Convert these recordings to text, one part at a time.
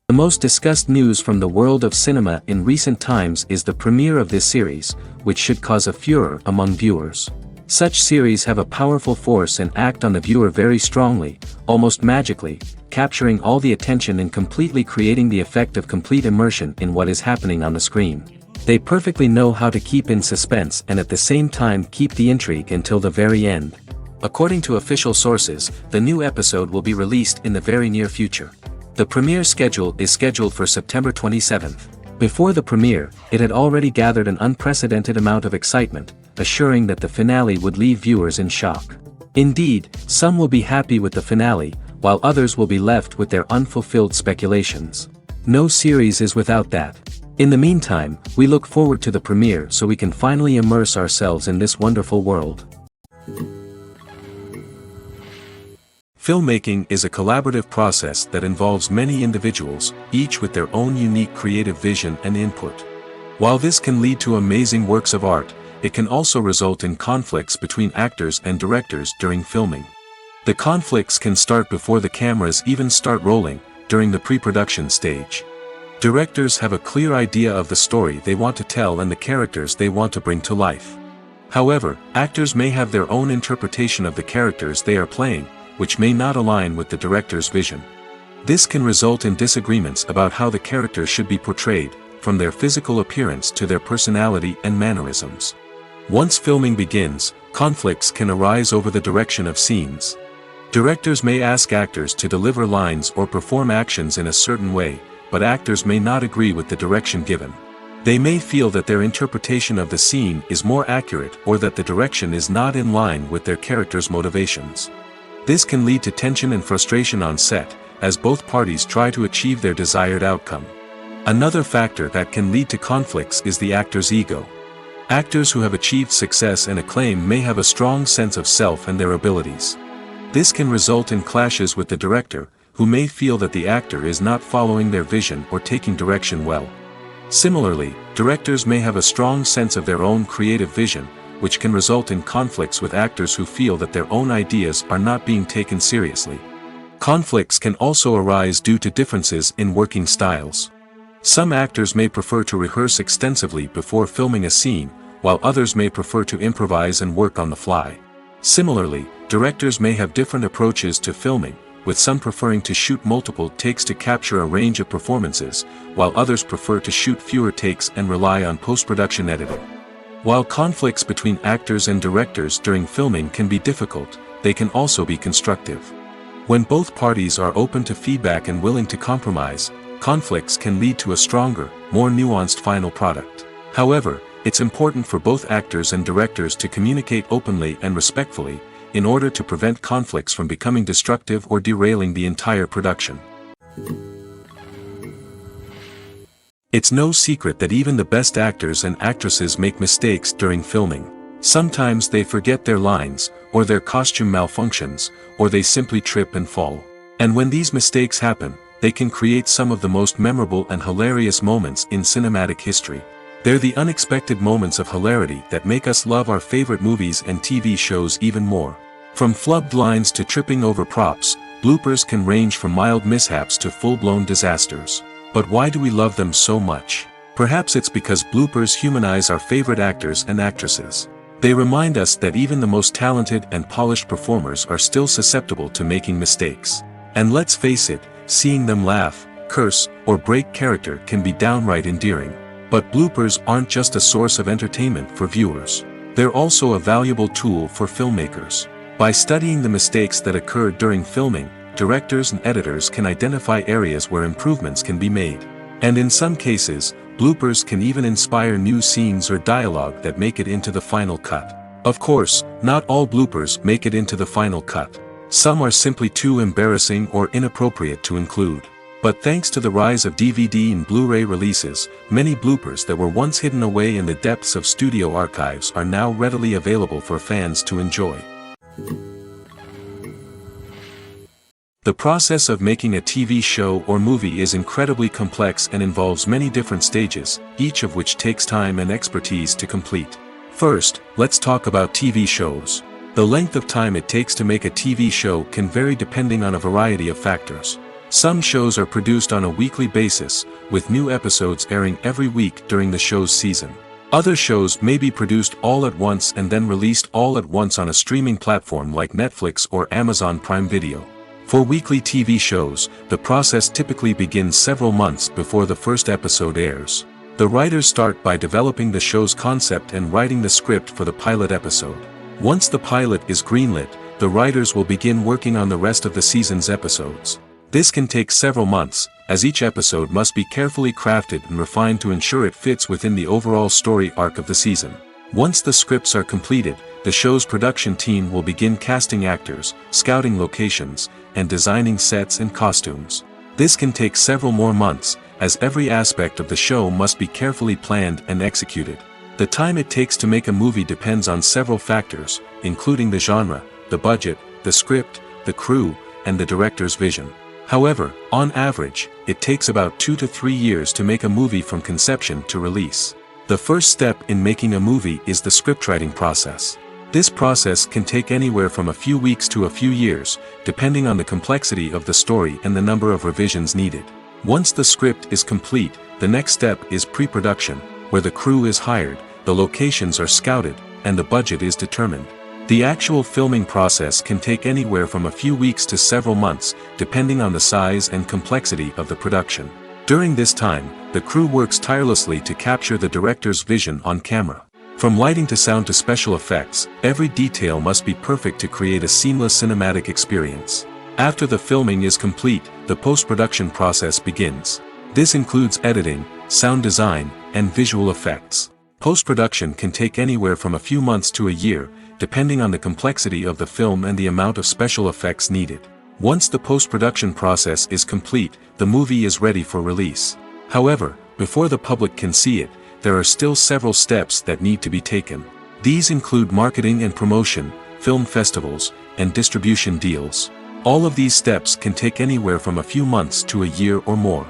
The most discussed news from the world of cinema in recent times is the premiere of this series, which should cause a furor among viewers. Such series have a powerful force and act on the viewer very strongly, almost magically, capturing all the attention and completely creating the effect of complete immersion in what is happening on the screen. They perfectly know how to keep in suspense and at the same time keep the intrigue until the very end. According to official sources, the new episode will be released in the very near future. The premiere schedule is scheduled for September 27th. Before the premiere, it had already gathered an unprecedented amount of excitement, assuring that the finale would leave viewers in shock. Indeed, some will be happy with the finale, while others will be left with their unfulfilled speculations. No series is without that. In the meantime, we look forward to the premiere so we can finally immerse ourselves in this wonderful world. Filmmaking is a collaborative process that involves many individuals, each with their own unique creative vision and input. While this can lead to amazing works of art, it can also result in conflicts between actors and directors during filming. The conflicts can start before the cameras even start rolling, during the pre-production stage. Directors have a clear idea of the story they want to tell and the characters they want to bring to life. However, actors may have their own interpretation of the characters they are playing, which may not align with the director's vision. This can result in disagreements about how the characters should be portrayed, from their physical appearance to their personality and mannerisms. Once filming begins, conflicts can arise over the direction of scenes. Directors may ask actors to deliver lines or perform actions in a certain way, but actors may not agree with the direction given. They may feel that their interpretation of the scene is more accurate or that the direction is not in line with their character's motivations. This can lead to tension and frustration on set, as both parties try to achieve their desired outcome. Another factor that can lead to conflicts is the actor's ego. Actors who have achieved success and acclaim may have a strong sense of self and their abilities. This can result in clashes with the director, who may feel that the actor is not following their vision or taking direction well. Similarly, directors may have a strong sense of their own creative vision, which can result in conflicts with actors who feel that their own ideas are not being taken seriously. Conflicts can also arise due to differences in working styles. Some actors may prefer to rehearse extensively before filming a scene, while others may prefer to improvise and work on the fly. Similarly, directors may have different approaches to filming, with some preferring to shoot multiple takes to capture a range of performances, while others prefer to shoot fewer takes and rely on post-production editing. While conflicts between actors and directors during filming can be difficult, they can also be constructive. When both parties are open to feedback and willing to compromise, conflicts can lead to a stronger, more nuanced final product. However, it's important for both actors and directors to communicate openly and respectfully, in order to prevent conflicts from becoming destructive or derailing the entire production. It's no secret that even the best actors and actresses make mistakes during filming. Sometimes they forget their lines, or their costume malfunctions, or they simply trip and fall. And when these mistakes happen, they can create some of the most memorable and hilarious moments in cinematic history. They're the unexpected moments of hilarity that make us love our favorite movies and TV shows even more. From flubbed lines to tripping over props, bloopers can range from mild mishaps to full-blown disasters. But why do we love them so much? Perhaps it's because bloopers humanize our favorite actors and actresses. They remind us that even the most talented and polished performers are still susceptible to making mistakes. And let's face it, seeing them laugh, curse, or break character can be downright endearing. But bloopers aren't just a source of entertainment for viewers. They're also a valuable tool for filmmakers. By studying the mistakes that occurred during filming, directors and editors can identify areas where improvements can be made. And in some cases, bloopers can even inspire new scenes or dialogue that make it into the final cut. Of course, not all bloopers make it into the final cut. Some are simply too embarrassing or inappropriate to include. But thanks to the rise of DVD and Blu-ray releases, many bloopers that were once hidden away in the depths of studio archives are now readily available for fans to enjoy. The process of making a TV show or movie is incredibly complex and involves many different stages, each of which takes time and expertise to complete. First, let's talk about TV shows. The length of time it takes to make a TV show can vary depending on a variety of factors. Some shows are produced on a weekly basis, with new episodes airing every week during the show's season. Other shows may be produced all at once and then released all at once on a streaming platform like Netflix or Amazon Prime Video. For weekly TV shows, the process typically begins several months before the first episode airs. The writers start by developing the show's concept and writing the script for the pilot episode. Once the pilot is greenlit, the writers will begin working on the rest of the season's episodes. This can take several months, as each episode must be carefully crafted and refined to ensure it fits within the overall story arc of the season. Once the scripts are completed, the show's production team will begin casting actors, scouting locations, and designing sets and costumes. This can take several more months, as every aspect of the show must be carefully planned and executed. The time it takes to make a movie depends on several factors, including the genre, the budget, the script, the crew, and the director's vision. However, on average, it takes about 2 to 3 years to make a movie from conception to release. The first step in making a movie is the scriptwriting process. This process can take anywhere from a few weeks to a few years, depending on the complexity of the story and the number of revisions needed. Once the script is complete, the next step is pre-production, where the crew is hired, the locations are scouted, and the budget is determined. The actual filming process can take anywhere from a few weeks to several months, depending on the size and complexity of the production. During this time, the crew works tirelessly to capture the director's vision on camera. From lighting to sound to special effects, every detail must be perfect to create a seamless cinematic experience. After the filming is complete, the post-production process begins. This includes editing, sound design, and visual effects. Post-production can take anywhere from a few months to a year, depending on the complexity of the film and the amount of special effects needed. Once the post-production process is complete, the movie is ready for release. However, before the public can see it, there are still several steps that need to be taken. These include marketing and promotion, film festivals, and distribution deals. All of these steps can take anywhere from a few months to a year or more.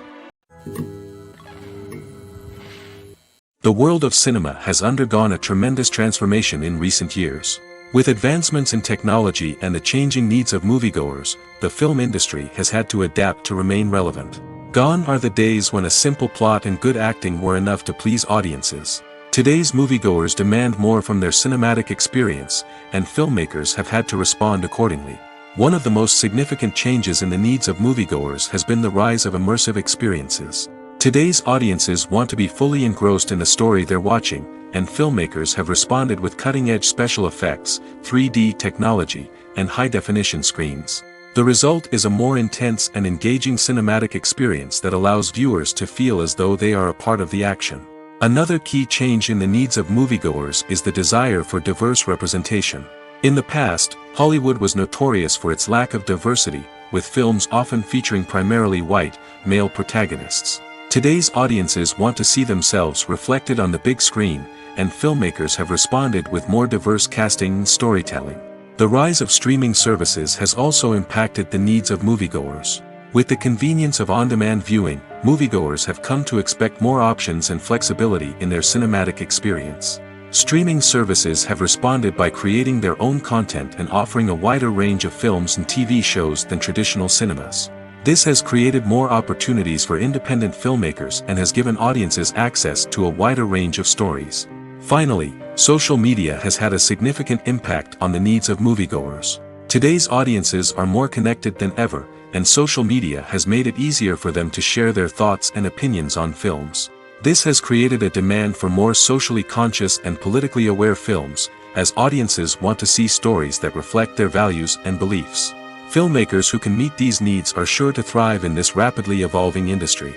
The world of cinema has undergone a tremendous transformation in recent years. With advancements in technology and the changing needs of moviegoers, the film industry has had to adapt to remain relevant. Gone are the days when a simple plot and good acting were enough to please audiences. Today's moviegoers demand more from their cinematic experience, and filmmakers have had to respond accordingly. One of the most significant changes in the needs of moviegoers has been the rise of immersive experiences. Today's audiences want to be fully engrossed in the story they're watching, and filmmakers have responded with cutting-edge special effects, 3D technology, and high-definition screens. The result is a more intense and engaging cinematic experience that allows viewers to feel as though they are a part of the action. Another key change in the needs of moviegoers is the desire for diverse representation. In the past, Hollywood was notorious for its lack of diversity, with films often featuring primarily white, male protagonists. Today's audiences want to see themselves reflected on the big screen, and filmmakers have responded with more diverse casting and storytelling. The rise of streaming services has also impacted the needs of moviegoers. With the convenience of on-demand viewing, moviegoers have come to expect more options and flexibility in their cinematic experience. Streaming services have responded by creating their own content and offering a wider range of films and TV shows than traditional cinemas. This has created more opportunities for independent filmmakers and has given audiences access to a wider range of stories. Finally, social media has had a significant impact on the needs of moviegoers. Today's audiences are more connected than ever, and social media has made it easier for them to share their thoughts and opinions on films. This has created a demand for more socially conscious and politically aware films, as audiences want to see stories that reflect their values and beliefs. Filmmakers who can meet these needs are sure to thrive in this rapidly evolving industry.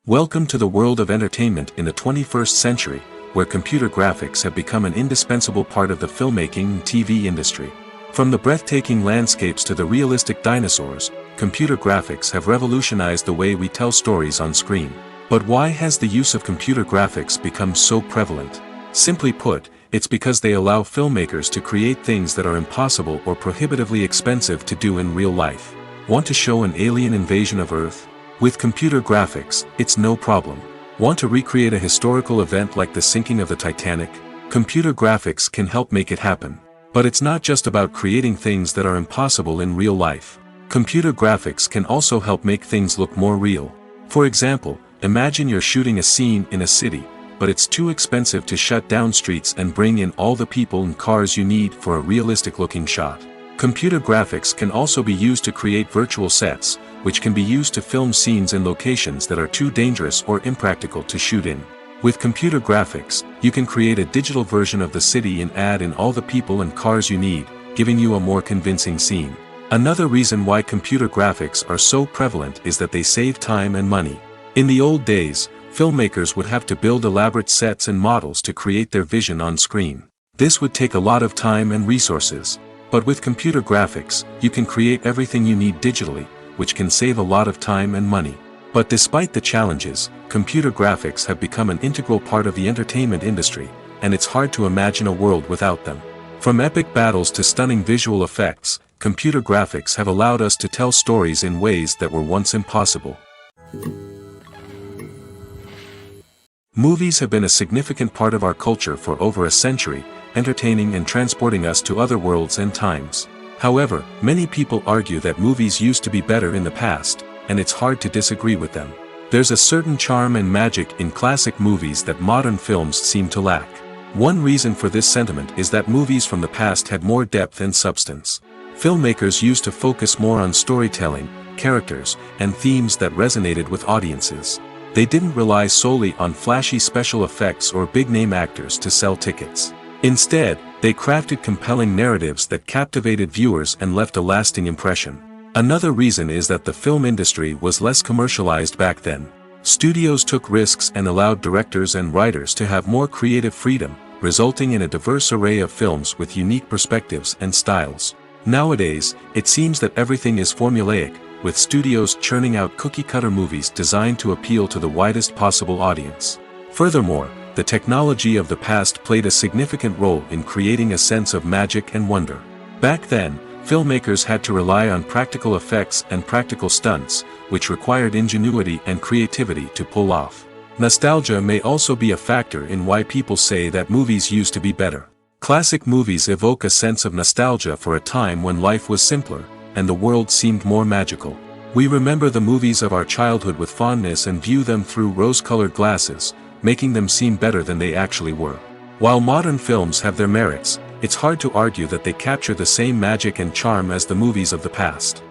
Welcome to the world of entertainment in the 21st century, where computer graphics have become an indispensable part of the filmmaking and TV industry. From the breathtaking landscapes to the realistic dinosaurs, computer graphics have revolutionized the way we tell stories on screen. But why has the use of computer graphics become so prevalent? Simply put, it's because they allow filmmakers to create things that are impossible or prohibitively expensive to do in real life. Want to show an alien invasion of Earth? With computer graphics, it's no problem. Want to recreate a historical event like the sinking of the Titanic? Computer graphics can help make it happen. But it's not just about creating things that are impossible in real life. Computer graphics can also help make things look more real. For example, imagine you're shooting a scene in a city, but it's too expensive to shut down streets and bring in all the people and cars you need for a realistic-looking shot. Computer graphics can also be used to create virtual sets, which can be used to film scenes in locations that are too dangerous or impractical to shoot in. With computer graphics, you can create a digital version of the city and add in all the people and cars you need, giving you a more convincing scene. Another reason why computer graphics are so prevalent is that they save time and money. In the old days, filmmakers would have to build elaborate sets and models to create their vision on screen. This would take a lot of time and resources. But with computer graphics, you can create everything you need digitally, which can save a lot of time and money. But despite the challenges, computer graphics have become an integral part of the entertainment industry, and it's hard to imagine a world without them. From epic battles to stunning visual effects, computer graphics have allowed us to tell stories in ways that were once impossible. Movies have been a significant part of our culture for over a century, entertaining and transporting us to other worlds and times. However, many people argue that movies used to be better in the past, and it's hard to disagree with them. There's a certain charm and magic in classic movies that modern films seem to lack. One reason for this sentiment is that movies from the past had more depth and substance. Filmmakers used to focus more on storytelling, characters, and themes that resonated with audiences. They didn't rely solely on flashy special effects or big-name actors to sell tickets. Instead, they crafted compelling narratives that captivated viewers and left a lasting impression. Another reason is that the film industry was less commercialized back then. Studios took risks and allowed directors and writers to have more creative freedom, resulting in a diverse array of films with unique perspectives and styles. Nowadays, it seems that everything is formulaic, with studios churning out cookie-cutter movies designed to appeal to the widest possible audience. Furthermore, the technology of the past played a significant role in creating a sense of magic and wonder. Back then, filmmakers had to rely on practical effects and practical stunts, which required ingenuity and creativity to pull off. Nostalgia may also be a factor in why people say that movies used to be better. Classic movies evoke a sense of nostalgia for a time when life was simpler, and the world seemed more magical. We remember the movies of our childhood with fondness and view them through rose-colored glasses, making them seem better than they actually were. While modern films have their merits, it's hard to argue that they capture the same magic and charm as the movies of the past.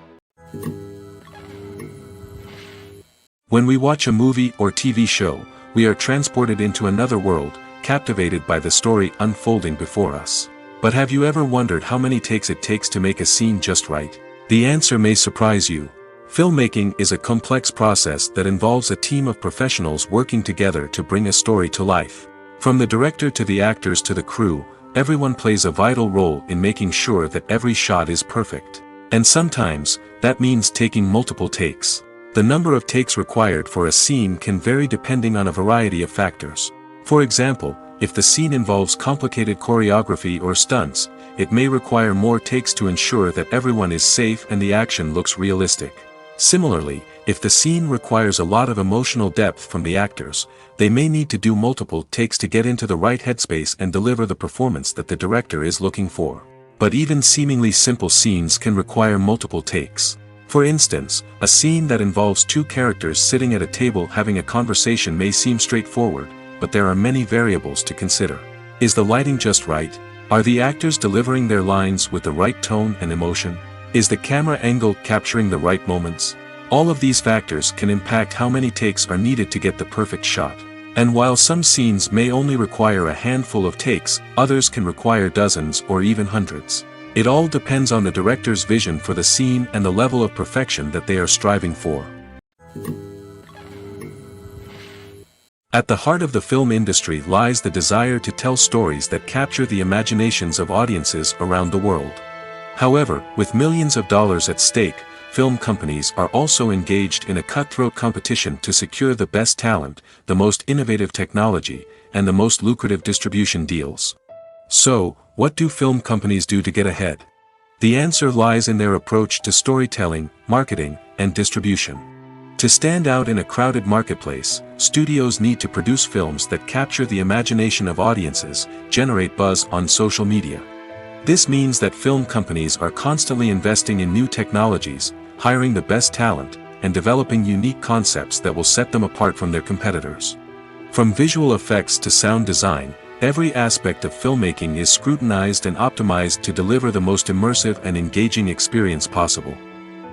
When we watch a movie or TV show, we are transported into another world, captivated by the story unfolding before us. But have you ever wondered how many takes it takes to make a scene just right? The answer may surprise you. Filmmaking is a complex process that involves a team of professionals working together to bring a story to life. From the director to the actors to the crew, everyone plays a vital role in making sure that every shot is perfect. And sometimes, that means taking multiple takes. The number of takes required for a scene can vary depending on a variety of factors. For example, if the scene involves complicated choreography or stunts, it may require more takes to ensure that everyone is safe and the action looks realistic. Similarly, if the scene requires a lot of emotional depth from the actors, they may need to do multiple takes to get into the right headspace and deliver the performance that the director is looking for. But even seemingly simple scenes can require multiple takes. For instance, a scene that involves two characters sitting at a table having a conversation may seem straightforward, but there are many variables to consider. Is the lighting just right? Are the actors delivering their lines with the right tone and emotion? Is the camera angle capturing the right moments? All of these factors can impact how many takes are needed to get the perfect shot. And while some scenes may only require a handful of takes, others can require dozens or even hundreds. It all depends on the director's vision for the scene and the level of perfection that they are striving for. At the heart of the film industry lies the desire to tell stories that capture the imaginations of audiences around the world. However, with millions of dollars at stake, film companies are also engaged in a cutthroat competition to secure the best talent, the most innovative technology, and the most lucrative distribution deals. So, what do film companies do to get ahead? The answer lies in their approach to storytelling, marketing, and distribution. To stand out in a crowded marketplace, studios need to produce films that capture the imagination of audiences, generate buzz on social media. This means that film companies are constantly investing in new technologies, hiring the best talent, and developing unique concepts that will set them apart from their competitors. From visual effects to sound design, every aspect of filmmaking is scrutinized and optimized to deliver the most immersive and engaging experience possible.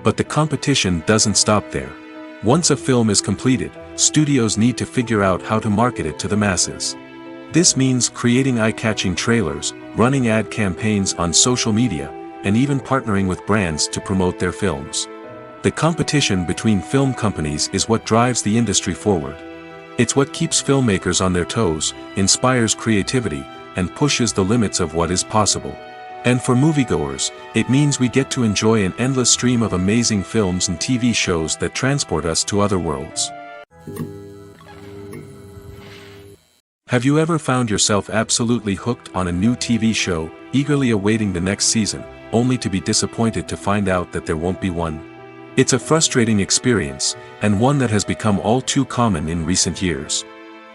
But the competition doesn't stop there. Once a film is completed, studios need to figure out how to market it to the masses. This means creating eye-catching trailers, running ad campaigns on social media, and even partnering with brands to promote their films. The competition between film companies is what drives the industry forward. It's what keeps filmmakers on their toes, inspires creativity, and pushes the limits of what is possible. And for moviegoers, it means we get to enjoy an endless stream of amazing films and TV shows that transport us to other worlds. Have you ever found yourself absolutely hooked on a new TV show, eagerly awaiting the next season, only to be disappointed to find out that there won't be one? It's a frustrating experience, and one that has become all too common in recent years.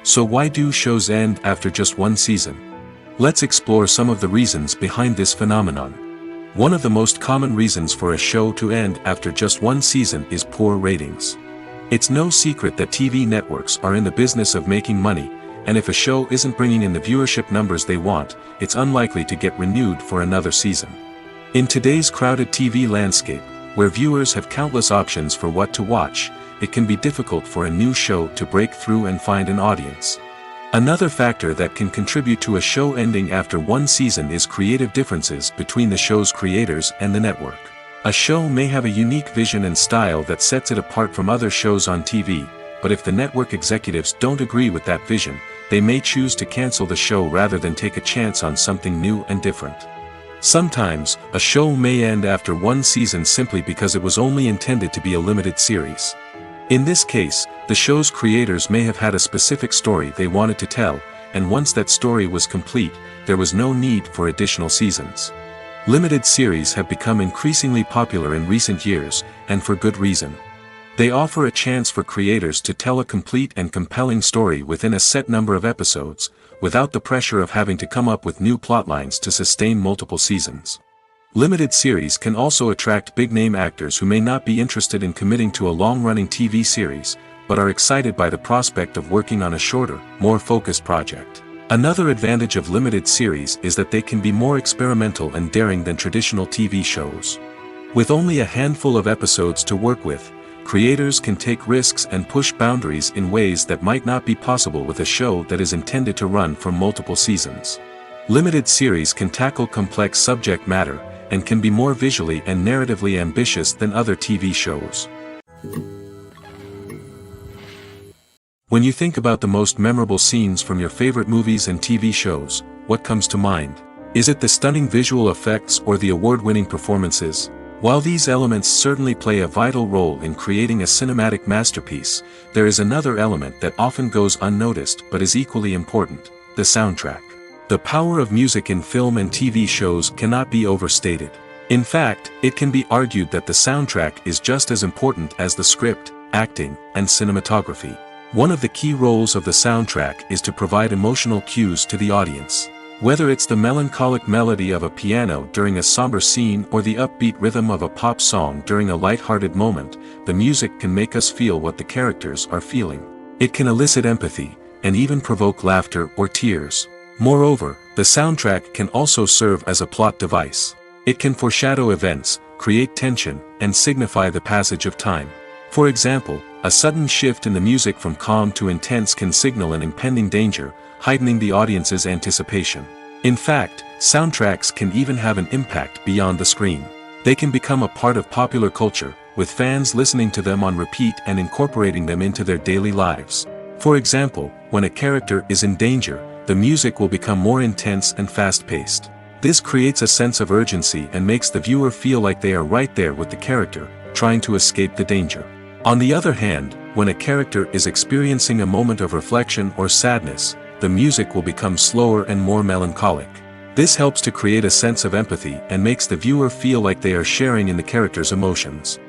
So why do shows end after just one season? Let's explore some of the reasons behind this phenomenon. One of the most common reasons for a show to end after just one season is poor ratings. It's no secret that TV networks are in the business of making money, and if a show isn't bringing in the viewership numbers they want, it's unlikely to get renewed for another season. In today's crowded TV landscape, where viewers have countless options for what to watch, it can be difficult for a new show to break through and find an audience. Another factor that can contribute to a show ending after one season is creative differences between the show's creators and the network. A show may have a unique vision and style that sets it apart from other shows on TV, but if the network executives don't agree with that vision, they may choose to cancel the show rather than take a chance on something new and different. Sometimes, a show may end after one season simply because it was only intended to be a limited series. In this case, the show's creators may have had a specific story they wanted to tell, and once that story was complete, there was no need for additional seasons. Limited series have become increasingly popular in recent years, and for good reason. They offer a chance for creators to tell a complete and compelling story within a set number of episodes, without the pressure of having to come up with new plotlines to sustain multiple seasons. Limited series can also attract big-name actors who may not be interested in committing to a long-running TV series, but are excited by the prospect of working on a shorter, more focused project. Another advantage of limited series is that they can be more experimental and daring than traditional TV shows. With only a handful of episodes to work with, creators can take risks and push boundaries in ways that might not be possible with a show that is intended to run for multiple seasons. Limited series can tackle complex subject matter, and can be more visually and narratively ambitious than other TV shows. When you think about the most memorable scenes from your favorite movies and TV shows, what comes to mind? Is it the stunning visual effects or the award-winning performances? While these elements certainly play a vital role in creating a cinematic masterpiece, there is another element that often goes unnoticed but is equally important: the soundtrack. The power of music in film and TV shows cannot be overstated. In fact, it can be argued that the soundtrack is just as important as the script, acting, and cinematography. One of the key roles of the soundtrack is to provide emotional cues to the audience. Whether it's the melancholic melody of a piano during a somber scene or the upbeat rhythm of a pop song during a light-hearted moment, the music can make us feel what the characters are feeling. It can elicit empathy, and even provoke laughter or tears. Moreover, the soundtrack can also serve as a plot device. It can foreshadow events, create tension, and signify the passage of time. For example, a sudden shift in the music from calm to intense can signal an impending danger, heightening the audience's anticipation. In fact, soundtracks can even have an impact beyond the screen. They can become a part of popular culture, with fans listening to them on repeat and incorporating them into their daily lives. For example, when a character is in danger, the music will become more intense and fast-paced. This creates a sense of urgency and makes the viewer feel like they are right there with the character, trying to escape the danger. On the other hand, when a character is experiencing a moment of reflection or sadness, the music will become slower and more melancholic. This helps to create a sense of empathy and makes the viewer feel like they are sharing in the character's emotions.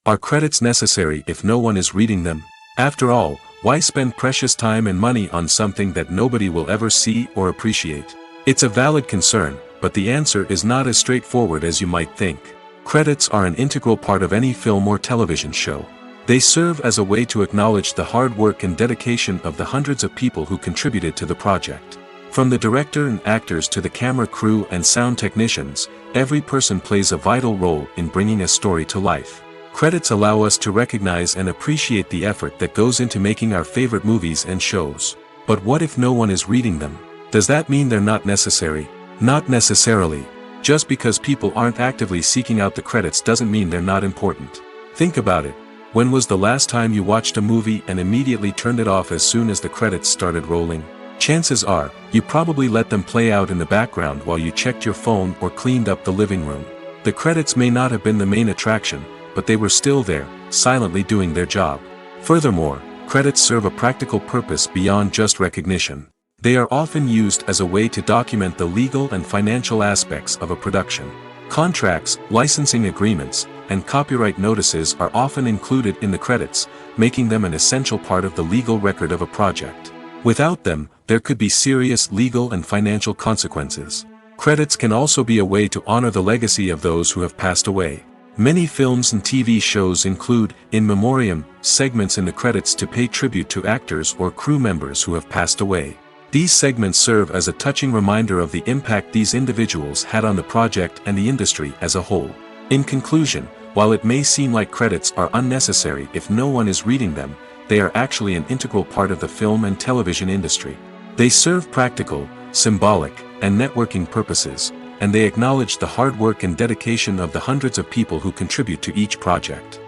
Are credits necessary if no one is reading them? After all, why spend precious time and money on something that nobody will ever see or appreciate? It's a valid concern, but the answer is not as straightforward as you might think. Credits are an integral part of any film or television show. They serve as a way to acknowledge the hard work and dedication of the hundreds of people who contributed to the project. From the director and actors to the camera crew and sound technicians, every person plays a vital role in bringing a story to life. Credits allow us to recognize and appreciate the effort that goes into making our favorite movies and shows. But what if no one is reading them? Does that mean they're not necessary? Not necessarily. Just because people aren't actively seeking out the credits doesn't mean they're not important. Think about it. When was the last time you watched a movie and immediately turned it off as soon as the credits started rolling? Chances are, you probably let them play out in the background while you checked your phone or cleaned up the living room. The credits may not have been the main attraction, but they were still there, silently doing their job. Furthermore, credits serve a practical purpose beyond just recognition. They are often used as a way to document the legal and financial aspects of a production. Contracts, licensing agreements, and copyright notices are often included in the credits, making them an essential part of the legal record of a project. Without them, there could be serious legal and financial consequences. Credits can also be a way to honor the legacy of those who have passed away. Many films and TV shows include, in memoriam, segments in the credits to pay tribute to actors or crew members who have passed away. These segments serve as a touching reminder of the impact these individuals had on the project and the industry as a whole. In conclusion, while it may seem like credits are unnecessary if no one is reading them, they are actually an integral part of the film and television industry. They serve practical, symbolic, and networking purposes, and they acknowledge the hard work and dedication of the hundreds of people who contribute to each project.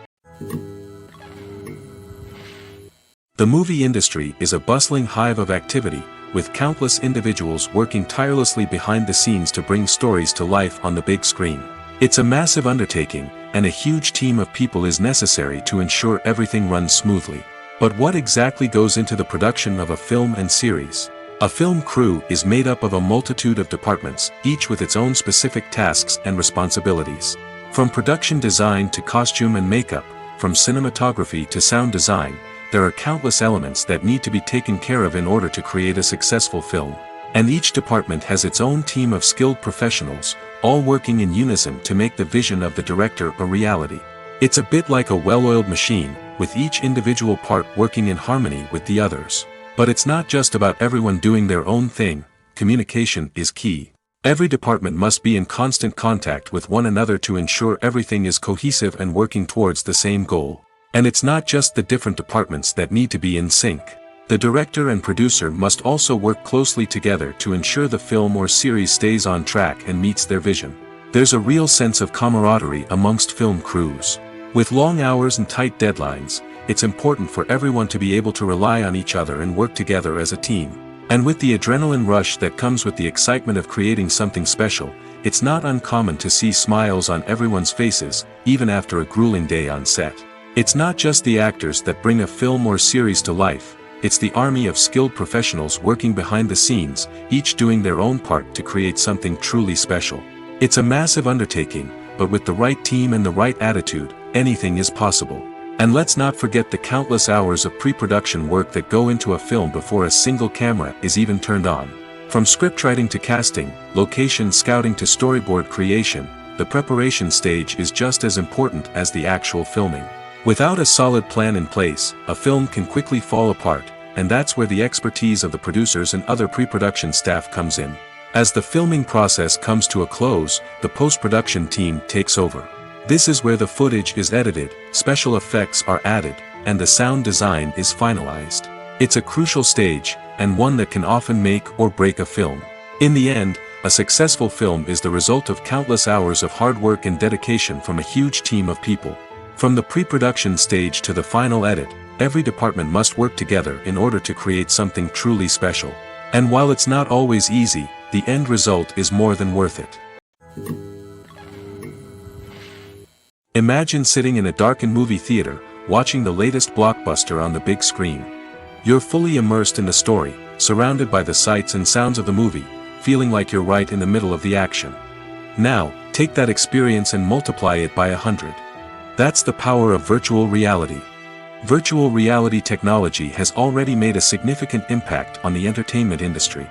The movie industry is a bustling hive of activity, with countless individuals working tirelessly behind the scenes to bring stories to life on the big screen. It's a massive undertaking, and a huge team of people is necessary to ensure everything runs smoothly. But what exactly goes into the production of a film and series? A film crew is made up of a multitude of departments, each with its own specific tasks and responsibilities. From production design to costume and makeup, from cinematography to sound design, there are countless elements that need to be taken care of in order to create a successful film. And each department has its own team of skilled professionals, all working in unison to make the vision of the director a reality. It's a bit like a well-oiled machine, with each individual part working in harmony with the others. But it's not just about everyone doing their own thing. Communication is key. Every department must be in constant contact with one another to ensure everything is cohesive and working towards the same goal. And it's not just the different departments that need to be in sync. The director and producer must also work closely together to ensure the film or series stays on track and meets their vision. There's a real sense of camaraderie amongst film crews. With long hours and tight deadlines, it's important for everyone to be able to rely on each other and work together as a team. And with the adrenaline rush that comes with the excitement of creating something special, it's not uncommon to see smiles on everyone's faces, even after a grueling day on set. It's not just the actors that bring a film or series to life, it's the army of skilled professionals working behind the scenes, each doing their own part to create something truly special. It's a massive undertaking, but with the right team and the right attitude, anything is possible. And let's not forget the countless hours of pre-production work that go into a film before a single camera is even turned on. From scriptwriting to casting, location scouting to storyboard creation, the preparation stage is just as important as the actual filming. Without a solid plan in place, a film can quickly fall apart, and that's where the expertise of the producers and other pre-production staff comes in. As the filming process comes to a close, the post-production team takes over. This is where the footage is edited, special effects are added, and the sound design is finalized. It's a crucial stage, and one that can often make or break a film. In the end, a successful film is the result of countless hours of hard work and dedication from a huge team of people. From the pre-production stage to the final edit, every department must work together in order to create something truly special. And while it's not always easy, the end result is more than worth it. Imagine sitting in a darkened movie theater, watching the latest blockbuster on the big screen. You're fully immersed in the story, surrounded by the sights and sounds of the movie, feeling like you're right in the middle of the action. Now, take that experience and multiply it by 100. That's the power of virtual reality. Virtual reality technology has already made a significant impact on the entertainment industry.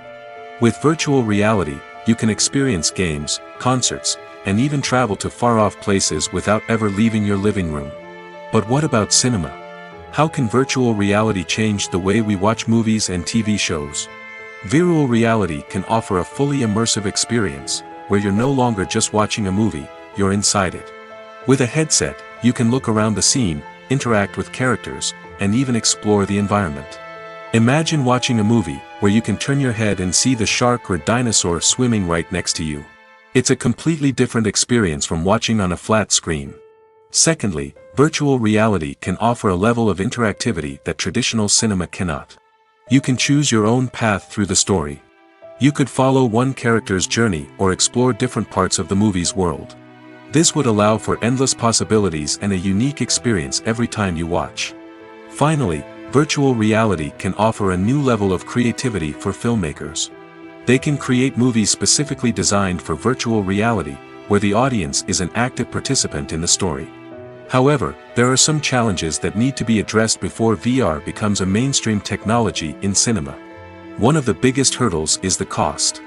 With virtual reality, you can experience games, concerts, and even travel to far-off places without ever leaving your living room. But what about cinema? How can virtual reality change the way we watch movies and TV shows? Virtual reality can offer a fully immersive experience, where you're no longer just watching a movie, you're inside it. With a headset, you can look around the scene, interact with characters, and even explore the environment. Imagine watching a movie, where you can turn your head and see the shark or dinosaur swimming right next to you. It's a completely different experience from watching on a flat screen. Secondly, virtual reality can offer a level of interactivity that traditional cinema cannot. You can choose your own path through the story. You could follow one character's journey or explore different parts of the movie's world. This would allow for endless possibilities and a unique experience every time you watch. Finally, virtual reality can offer a new level of creativity for filmmakers. They can create movies specifically designed for virtual reality, where the audience is an active participant in the story. However, there are some challenges that need to be addressed before VR becomes a mainstream technology in cinema. One of the biggest hurdles is the cost.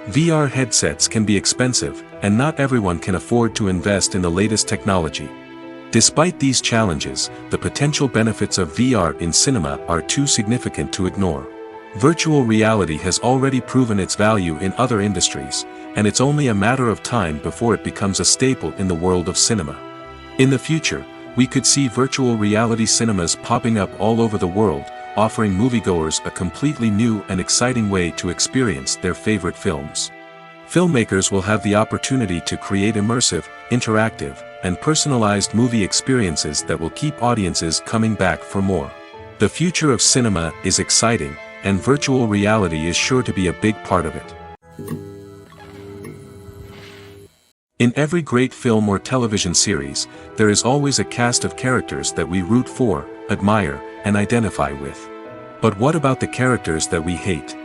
VR headsets can be expensive, and not everyone can afford to invest in the latest technology. Despite these challenges, the potential benefits of VR in cinema are too significant to ignore. Virtual reality has already proven its value in other industries, and it's only a matter of time before it becomes a staple in the world of cinema. In the future, we could see virtual reality cinemas popping up all over the world, offering moviegoers a completely new and exciting way to experience their favorite films. Filmmakers will have the opportunity to create immersive, interactive, and personalized movie experiences that will keep audiences coming back for more. The future of cinema is exciting, and virtual reality is sure to be a big part of it. In every great film or television series, there is always a cast of characters that we root for, admire, and identify with. But what about the characters that we hate?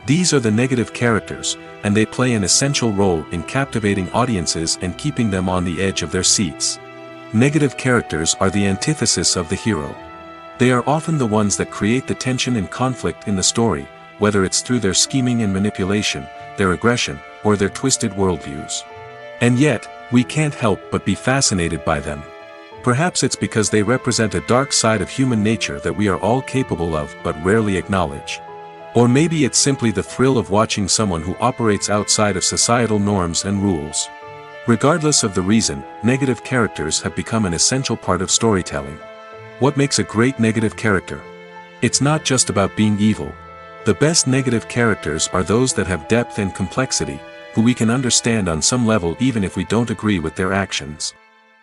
These are the negative characters, and they play an essential role in captivating audiences and keeping them on the edge of their seats. Negative characters are the antithesis of the hero. They are often the ones that create the tension and conflict in the story, whether it's through their scheming and manipulation, their aggression, or their twisted worldviews. And yet, we can't help but be fascinated by them. Perhaps it's because they represent a dark side of human nature that we are all capable of but rarely acknowledge. Or maybe it's simply the thrill of watching someone who operates outside of societal norms and rules. Regardless of the reason, negative characters have become an essential part of storytelling. What makes a great negative character? It's not just about being evil. The best negative characters are those that have depth and complexity, who we can understand on some level even if we don't agree with their actions.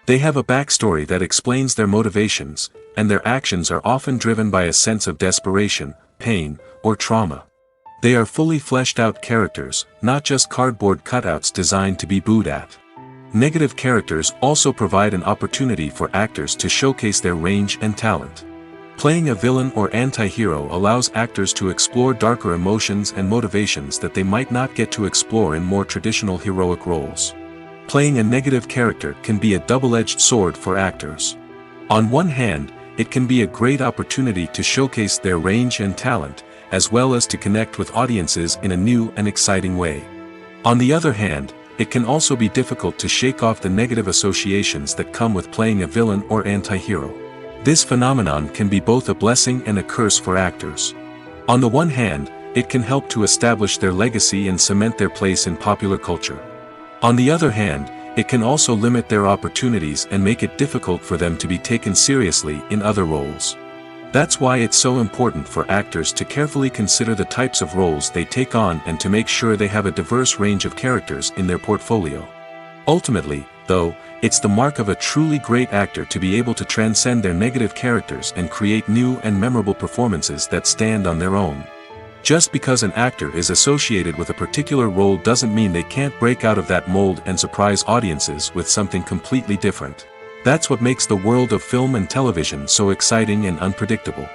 They have a backstory that explains their motivations, and their actions are often driven by a sense of desperation, pain, or trauma. They are fully fleshed out characters, not just cardboard cutouts designed to be booed at. Negative characters also provide an opportunity for actors to showcase their range and talent. Playing a villain or anti-hero allows actors to explore darker emotions and motivations that they might not get to explore in more traditional heroic roles. Playing a negative character can be a double-edged sword for actors. On one hand, it can be a great opportunity to showcase their range and talent, as well as to connect with audiences in a new and exciting way. On the other hand, it can also be difficult to shake off the negative associations that come with playing a villain or anti-hero. This phenomenon can be both a blessing and a curse for actors. On the one hand, it can help to establish their legacy and cement their place in popular culture. On the other hand, it can also limit their opportunities and make it difficult for them to be taken seriously in other roles. That's why it's so important for actors to carefully consider the types of roles they take on and to make sure they have a diverse range of characters in their portfolio. Ultimately, though, it's the mark of a truly great actor to be able to transcend their negative characters and create new and memorable performances that stand on their own. Just because an actor is associated with a particular role doesn't mean they can't break out of that mold and surprise audiences with something completely different. That's what makes the world of film and television so exciting and unpredictable.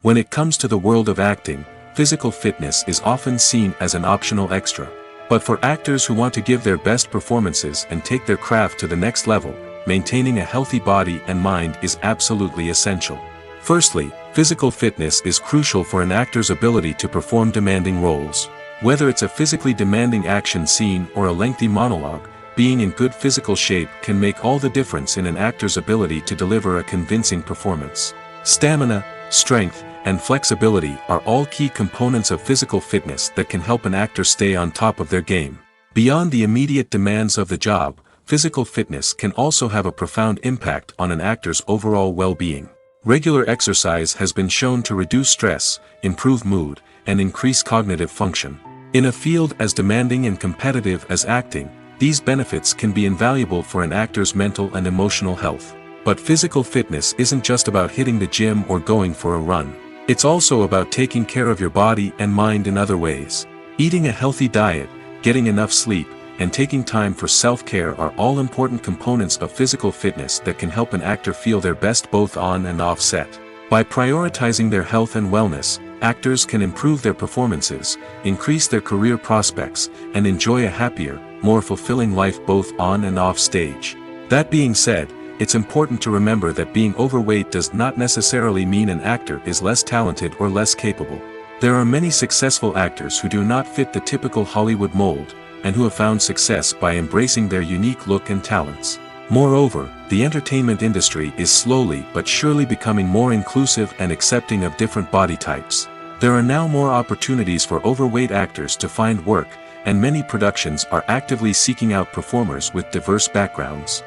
When it comes to the world of acting, physical fitness is often seen as an optional extra. But for actors who want to give their best performances and take their craft to the next level, maintaining a healthy body and mind is absolutely essential. Firstly, physical fitness is crucial for an actor's ability to perform demanding roles. Whether it's a physically demanding action scene or a lengthy monologue, being in good physical shape can make all the difference in an actor's ability to deliver a convincing performance. Stamina, strength, and flexibility are all key components of physical fitness that can help an actor stay on top of their game. Beyond the immediate demands of the job, physical fitness can also have a profound impact on an actor's overall well-being. Regular exercise has been shown to reduce stress, improve mood, and increase cognitive function. In a field as demanding and competitive as acting, these benefits can be invaluable for an actor's mental and emotional health. But physical fitness isn't just about hitting the gym or going for a run. It's also about taking care of your body and mind in other ways. Eating a healthy diet, getting enough sleep, and taking time for self-care are all important components of physical fitness that can help an actor feel their best both on and off set. By prioritizing their health and wellness, actors can improve their performances, increase their career prospects, and enjoy a happier, more fulfilling life both on and off stage. That being said, it's important to remember that being overweight does not necessarily mean an actor is less talented or less capable. There are many successful actors who do not fit the typical Hollywood mold, and who have found success by embracing their unique look and talents. Moreover, the entertainment industry is slowly but surely becoming more inclusive and accepting of different body types. There are now more opportunities for overweight actors to find work, and many productions are actively seeking out performers with diverse backgrounds.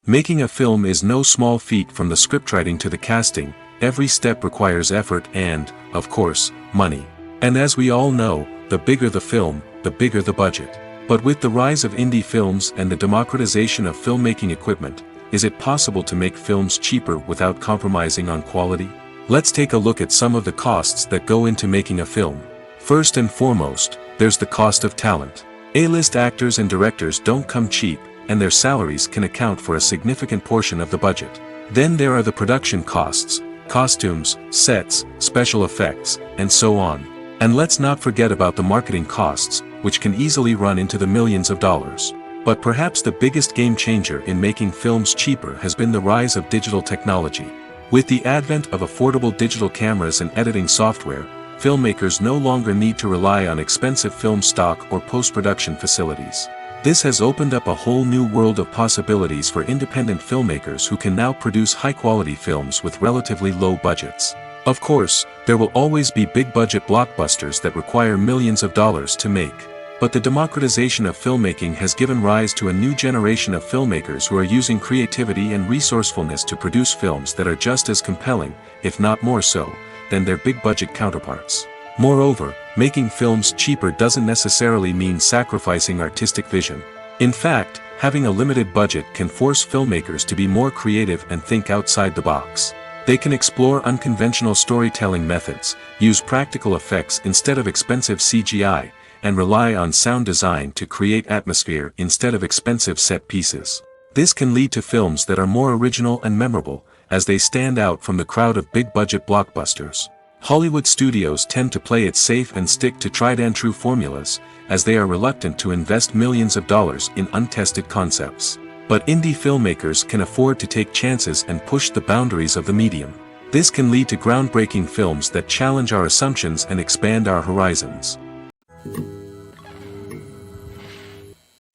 Making a film is no small feat. From the scriptwriting to the casting, every step requires effort and, of course, money. And as we all know, the bigger the film, the bigger the budget. But with the rise of indie films and the democratization of filmmaking equipment, is it possible to make films cheaper without compromising on quality? Let's take a look at some of the costs that go into making a film. First and foremost, there's the cost of talent. A-list actors and directors don't come cheap, and their salaries can account for a significant portion of the budget. Then there are the production costs, costumes, sets, special effects, and so on. And let's not forget about the marketing costs, which can easily run into the millions of dollars. But perhaps the biggest game changer in making films cheaper has been the rise of digital technology. With the advent of affordable digital cameras and editing software, filmmakers no longer need to rely on expensive film stock or post-production facilities. This has opened up a whole new world of possibilities for independent filmmakers who can now produce high-quality films with relatively low budgets. Of course, there will always be big-budget blockbusters that require millions of dollars to make. But the democratization of filmmaking has given rise to a new generation of filmmakers who are using creativity and resourcefulness to produce films that are just as compelling, if not more so, than their big-budget counterparts. Moreover, making films cheaper doesn't necessarily mean sacrificing artistic vision. In fact, having a limited budget can force filmmakers to be more creative and think outside the box. They can explore unconventional storytelling methods, use practical effects instead of expensive CGI, and rely on sound design to create atmosphere instead of expensive set pieces. This can lead to films that are more original and memorable, as they stand out from the crowd of big-budget blockbusters. Hollywood studios tend to play it safe and stick to tried-and-true formulas, as they are reluctant to invest millions of dollars in untested concepts. But indie filmmakers can afford to take chances and push the boundaries of the medium. This can lead to groundbreaking films that challenge our assumptions and expand our horizons.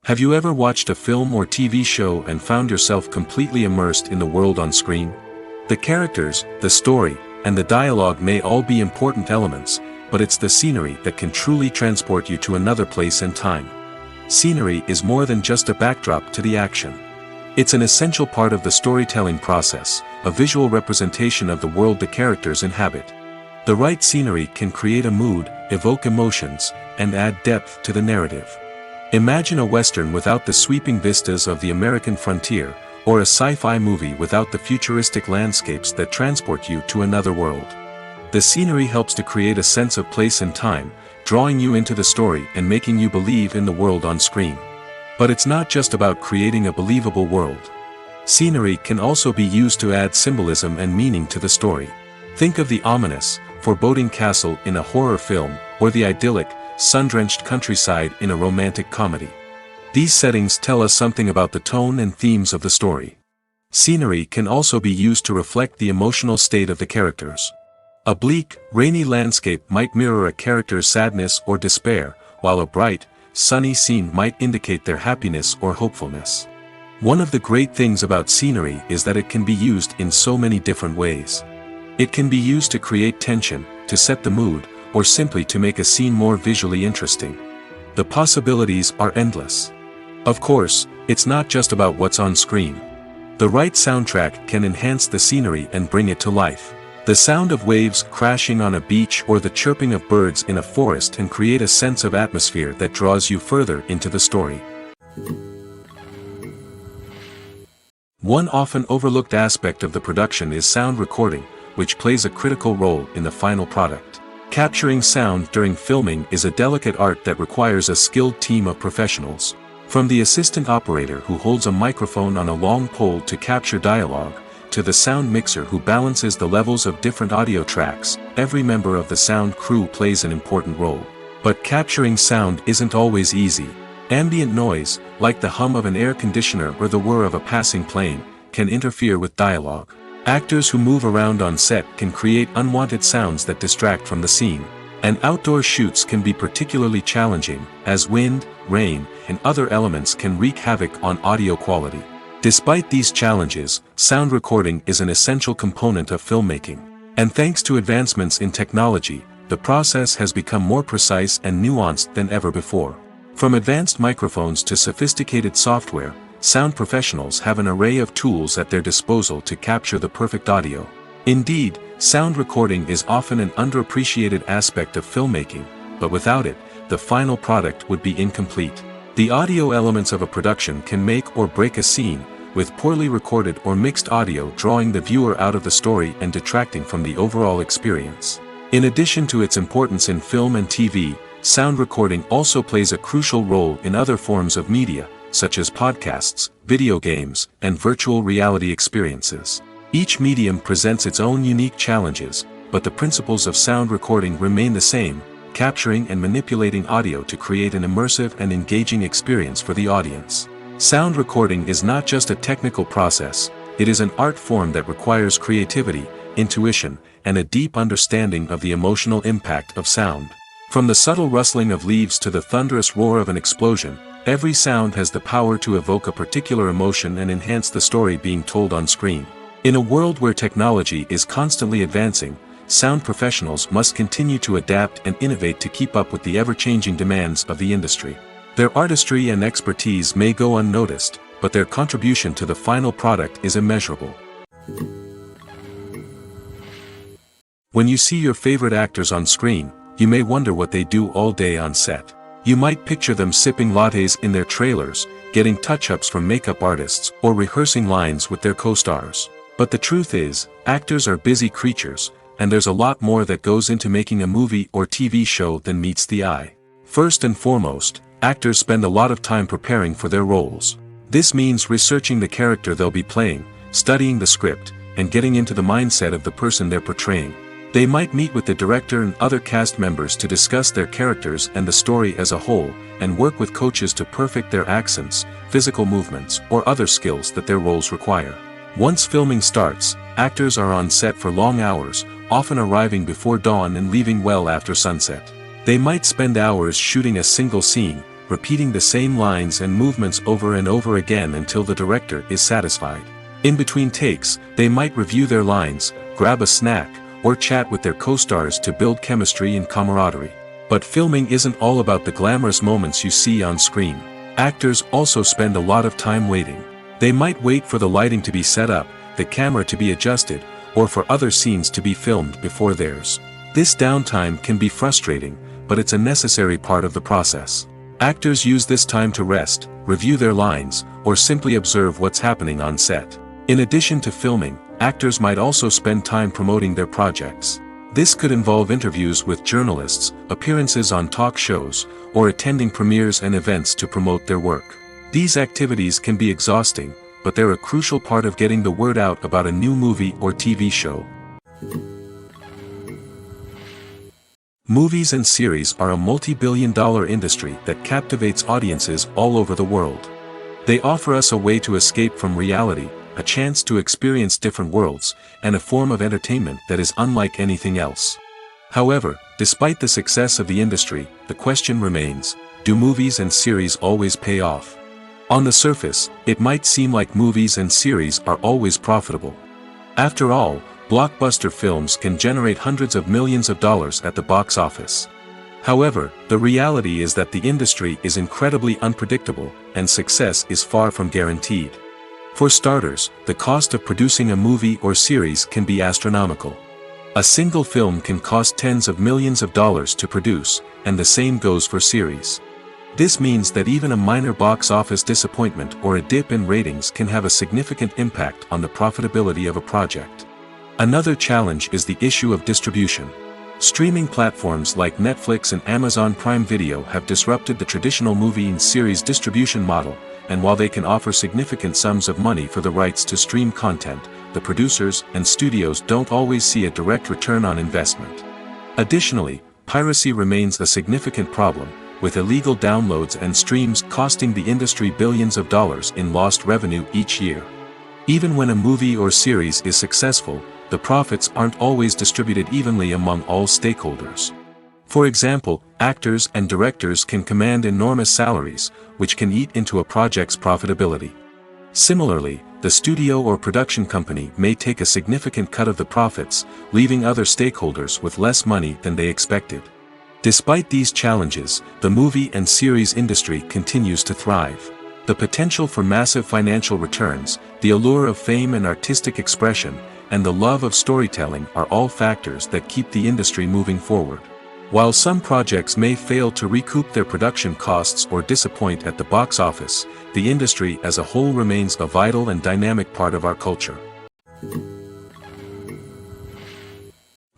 Have you ever watched a film or TV show and found yourself completely immersed in the world on screen? The characters, the story, and the dialogue may all be important elements, but it's the scenery that can truly transport you to another place and time. Scenery is more than just a backdrop to the action. It's an essential part of the storytelling process, a visual representation of the world the characters inhabit. The right scenery can create a mood, evoke emotions, and add depth to the narrative. Imagine a Western without the sweeping vistas of the American frontier, or a sci-fi movie without the futuristic landscapes that transport you to another world. The scenery helps to create a sense of place and time, drawing you into the story and making you believe in the world on screen. But it's not just about creating a believable world. Scenery can also be used to add symbolism and meaning to the story. Think of the ominous, foreboding castle in a horror film, or the idyllic, sun-drenched countryside in a romantic comedy. These settings tell us something about the tone and themes of the story. Scenery can also be used to reflect the emotional state of the characters. A bleak, rainy landscape might mirror a character's sadness or despair, while a bright, sunny scene might indicate their happiness or hopefulness. One of the great things about scenery is that it can be used in so many different ways. It can be used to create tension, to set the mood, or simply to make a scene more visually interesting. The possibilities are endless. Of course, it's not just about what's on screen. The right soundtrack can enhance the scenery and bring it to life. The sound of waves crashing on a beach or the chirping of birds in a forest can create a sense of atmosphere that draws you further into the story. One often overlooked aspect of the production is sound recording, which plays a critical role in the final product. Capturing sound during filming is a delicate art that requires a skilled team of professionals. From the assistant operator who holds a microphone on a long pole to capture dialogue, to the sound mixer who balances the levels of different audio tracks, every member of the sound crew plays an important role. But capturing sound isn't always easy. Ambient noise, like the hum of an air conditioner or the whir of a passing plane, can interfere with dialogue. Actors who move around on set can create unwanted sounds that distract from the scene. And outdoor shoots can be particularly challenging, as wind, rain, and other elements can wreak havoc on audio quality. Despite these challenges, sound recording is an essential component of filmmaking. And thanks to advancements in technology, the process has become more precise and nuanced than ever before. From advanced microphones to sophisticated software, sound professionals have an array of tools at their disposal to capture the perfect audio. Indeed, sound recording is often an underappreciated aspect of filmmaking, but without it, the final product would be incomplete. The audio elements of a production can make or break a scene, with poorly recorded or mixed audio drawing the viewer out of the story and detracting from the overall experience. In addition to its importance in film and TV, sound recording also plays a crucial role in other forms of media, such as podcasts, video games, and virtual reality experiences. Each medium presents its own unique challenges, but the principles of sound recording remain the same, capturing and manipulating audio to create an immersive and engaging experience for the audience. Sound recording is not just a technical process, it is an art form that requires creativity, intuition, and a deep understanding of the emotional impact of sound. From the subtle rustling of leaves to the thunderous roar of an explosion, every sound has the power to evoke a particular emotion and enhance the story being told on screen. In a world where technology is constantly advancing, sound professionals must continue to adapt and innovate to keep up with the ever-changing demands of the industry. Their artistry and expertise may go unnoticed, but their contribution to the final product is immeasurable. When you see your favorite actors on screen, you may wonder what they do all day on set. You might picture them sipping lattes in their trailers, getting touch-ups from makeup artists, or rehearsing lines with their co-stars. But the truth is, actors are busy creatures, and there's a lot more that goes into making a movie or TV show than meets the eye. First and foremost, actors spend a lot of time preparing for their roles. This means researching the character they'll be playing, studying the script, and getting into the mindset of the person they're portraying. They might meet with the director and other cast members to discuss their characters and the story as a whole, and work with coaches to perfect their accents, physical movements, or other skills that their roles require. Once filming starts, actors are on set for long hours, often arriving before dawn and leaving well after sunset. They might spend hours shooting a single scene, repeating the same lines and movements over and over again until the director is satisfied. In between takes, they might review their lines, grab a snack, or chat with their co-stars to build chemistry and camaraderie. But filming isn't all about the glamorous moments you see on screen. Actors also spend a lot of time waiting. They might wait for the lighting to be set up, the camera to be adjusted, or for other scenes to be filmed before theirs. This downtime can be frustrating, but it's a necessary part of the process. Actors use this time to rest, review their lines, or simply observe what's happening on set. In addition to filming, actors might also spend time promoting their projects. This could involve interviews with journalists, appearances on talk shows, or attending premieres and events to promote their work. These activities can be exhausting, but they're a crucial part of getting the word out about a new movie or TV show. Movies and series are a multi-billion-dollar industry that captivates audiences all over the world. They offer us a way to escape from reality, a chance to experience different worlds, and a form of entertainment that is unlike anything else. However, despite the success of the industry, the question remains, do movies and series always pay off? On the surface, it might seem like movies and series are always profitable. After all, blockbuster films can generate hundreds of millions of dollars at the box office. However, the reality is that the industry is incredibly unpredictable, and success is far from guaranteed. For starters, the cost of producing a movie or series can be astronomical. A single film can cost tens of millions of dollars to produce, and the same goes for series. This means that even a minor box office disappointment or a dip in ratings can have a significant impact on the profitability of a project. Another challenge is the issue of distribution. Streaming platforms like Netflix and Amazon Prime Video have disrupted the traditional movie and series distribution model, and while they can offer significant sums of money for the rights to stream content, the producers and studios don't always see a direct return on investment. Additionally, piracy remains a significant problem, with illegal downloads and streams costing the industry billions of dollars in lost revenue each year. Even when a movie or series is successful, the profits aren't always distributed evenly among all stakeholders. For example, actors and directors can command enormous salaries, which can eat into a project's profitability. Similarly, the studio or production company may take a significant cut of the profits, leaving other stakeholders with less money than they expected. Despite these challenges, the movie and series industry continues to thrive. The potential for massive financial returns, the allure of fame and artistic expression, and the love of storytelling are all factors that keep the industry moving forward. While some projects may fail to recoup their production costs or disappoint at the box office, the industry as a whole remains a vital and dynamic part of our culture.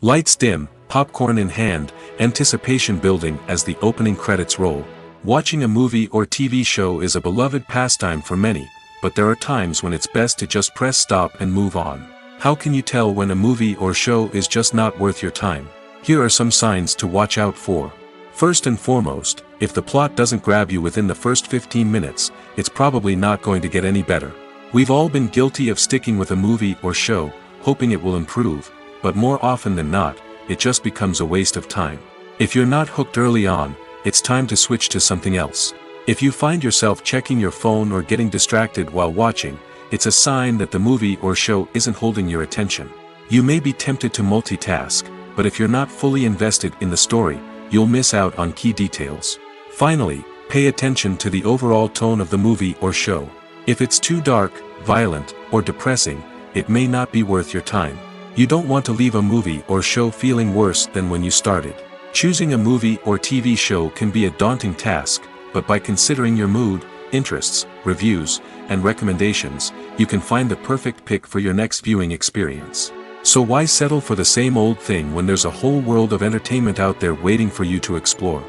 Lights dim, popcorn in hand, anticipation building as the opening credits roll. Watching a movie or TV show is a beloved pastime for many, but there are times when it's best to just press stop and move on. How can you tell when a movie or show is just not worth your time? Here are some signs to watch out for. First and foremost, if the plot doesn't grab you within the first 15 minutes, it's probably not going to get any better. We've all been guilty of sticking with a movie or show, hoping it will improve, but more often than not, it just becomes a waste of time. If you're not hooked early on, it's time to switch to something else. If you find yourself checking your phone or getting distracted while watching, it's a sign that the movie or show isn't holding your attention. You may be tempted to multitask, but if you're not fully invested in the story, you'll miss out on key details. Finally, pay attention to the overall tone of the movie or show. If it's too dark, violent, or depressing, it may not be worth your time. You don't want to leave a movie or show feeling worse than when you started. Choosing a movie or TV show can be a daunting task, but by considering your mood, interests, reviews, and recommendations, you can find the perfect pick for your next viewing experience. So why settle for the same old thing when there's a whole world of entertainment out there waiting for you to explore?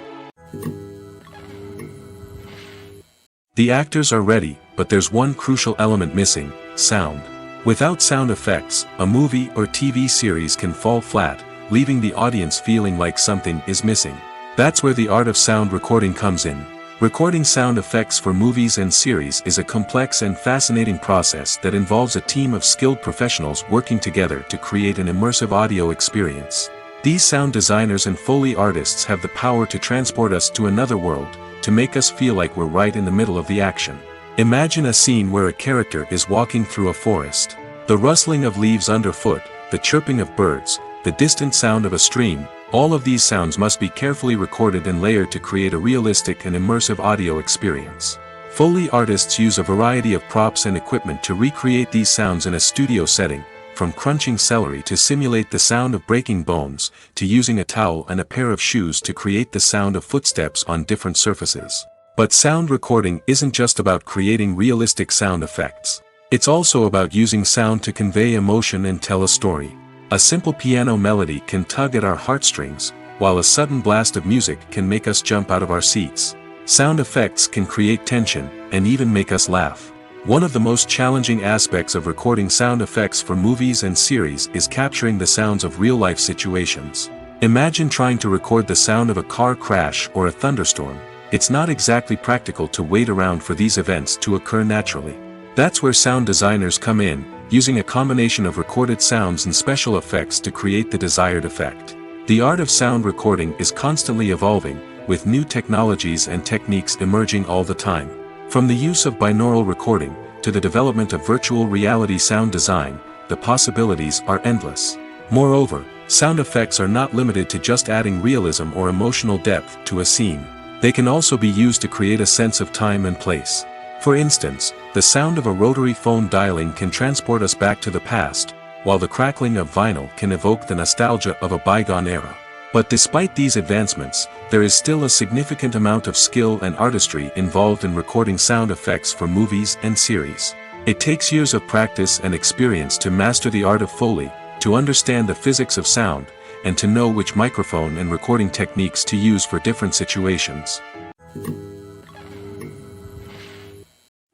The actors are ready, but there's one crucial element missing: sound. Without sound effects, a movie or TV series can fall flat, leaving the audience feeling like something is missing. That's where the art of sound recording comes in. Recording sound effects for movies and series is a complex and fascinating process that involves a team of skilled professionals working together to create an immersive audio experience. These sound designers and Foley artists have the power to transport us to another world, to make us feel like we're right in the middle of the action. Imagine a scene where a character is walking through a forest. The rustling of leaves underfoot, the chirping of birds, the distant sound of a stream, all of these sounds must be carefully recorded and layered to create a realistic and immersive audio experience. Foley artists use a variety of props and equipment to recreate these sounds in a studio setting, from crunching celery to simulate the sound of breaking bones, to using a towel and a pair of shoes to create the sound of footsteps on different surfaces. But sound recording isn't just about creating realistic sound effects. It's also about using sound to convey emotion and tell a story. A simple piano melody can tug at our heartstrings, while a sudden blast of music can make us jump out of our seats. Sound effects can create tension, and even make us laugh. One of the most challenging aspects of recording sound effects for movies and series is capturing the sounds of real-life situations. Imagine trying to record the sound of a car crash or a thunderstorm. It's not exactly practical to wait around for these events to occur naturally. That's where sound designers come in, using a combination of recorded sounds and special effects to create the desired effect. The art of sound recording is constantly evolving, with new technologies and techniques emerging all the time. From the use of binaural recording, to the development of virtual reality sound design, the possibilities are endless. Moreover, sound effects are not limited to just adding realism or emotional depth to a scene. They can also be used to create a sense of time and place. For instance, the sound of a rotary phone dialing can transport us back to the past, while the crackling of vinyl can evoke the nostalgia of a bygone era. But despite these advancements, there is still a significant amount of skill and artistry involved in recording sound effects for movies and series. It takes years of practice and experience to master the art of Foley, to understand the physics of sound, and to know which microphone and recording techniques to use for different situations.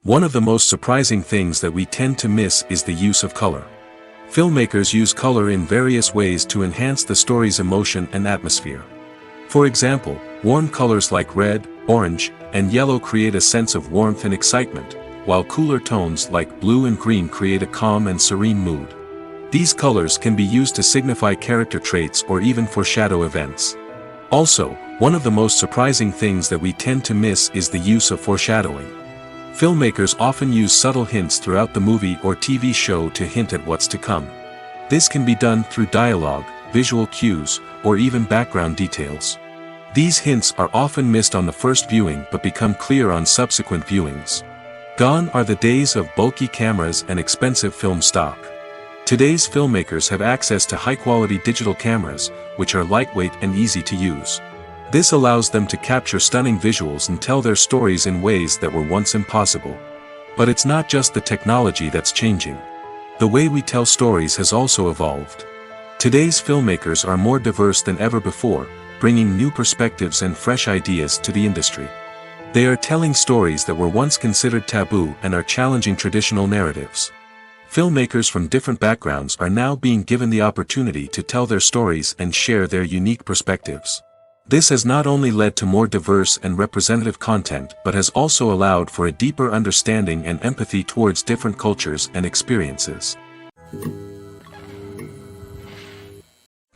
One of the most surprising things that we tend to miss is the use of color. Filmmakers use color in various ways to enhance the story's emotion and atmosphere. For example, warm colors like red, orange, and yellow create a sense of warmth and excitement, while cooler tones like blue and green create a calm and serene mood. These colors can be used to signify character traits or even foreshadow events. Also, one of the most surprising things that we tend to miss is the use of foreshadowing. Filmmakers often use subtle hints throughout the movie or TV show to hint at what's to come. This can be done through dialogue, visual cues, or even background details. These hints are often missed on the first viewing but become clear on subsequent viewings. Gone are the days of bulky cameras and expensive film stock. Today's filmmakers have access to high-quality digital cameras, which are lightweight and easy to use. This allows them to capture stunning visuals and tell their stories in ways that were once impossible. But it's not just the technology that's changing. The way we tell stories has also evolved. Today's filmmakers are more diverse than ever before, bringing new perspectives and fresh ideas to the industry. They are telling stories that were once considered taboo and are challenging traditional narratives. Filmmakers from different backgrounds are now being given the opportunity to tell their stories and share their unique perspectives. This has not only led to more diverse and representative content but has also allowed for a deeper understanding and empathy towards different cultures and experiences.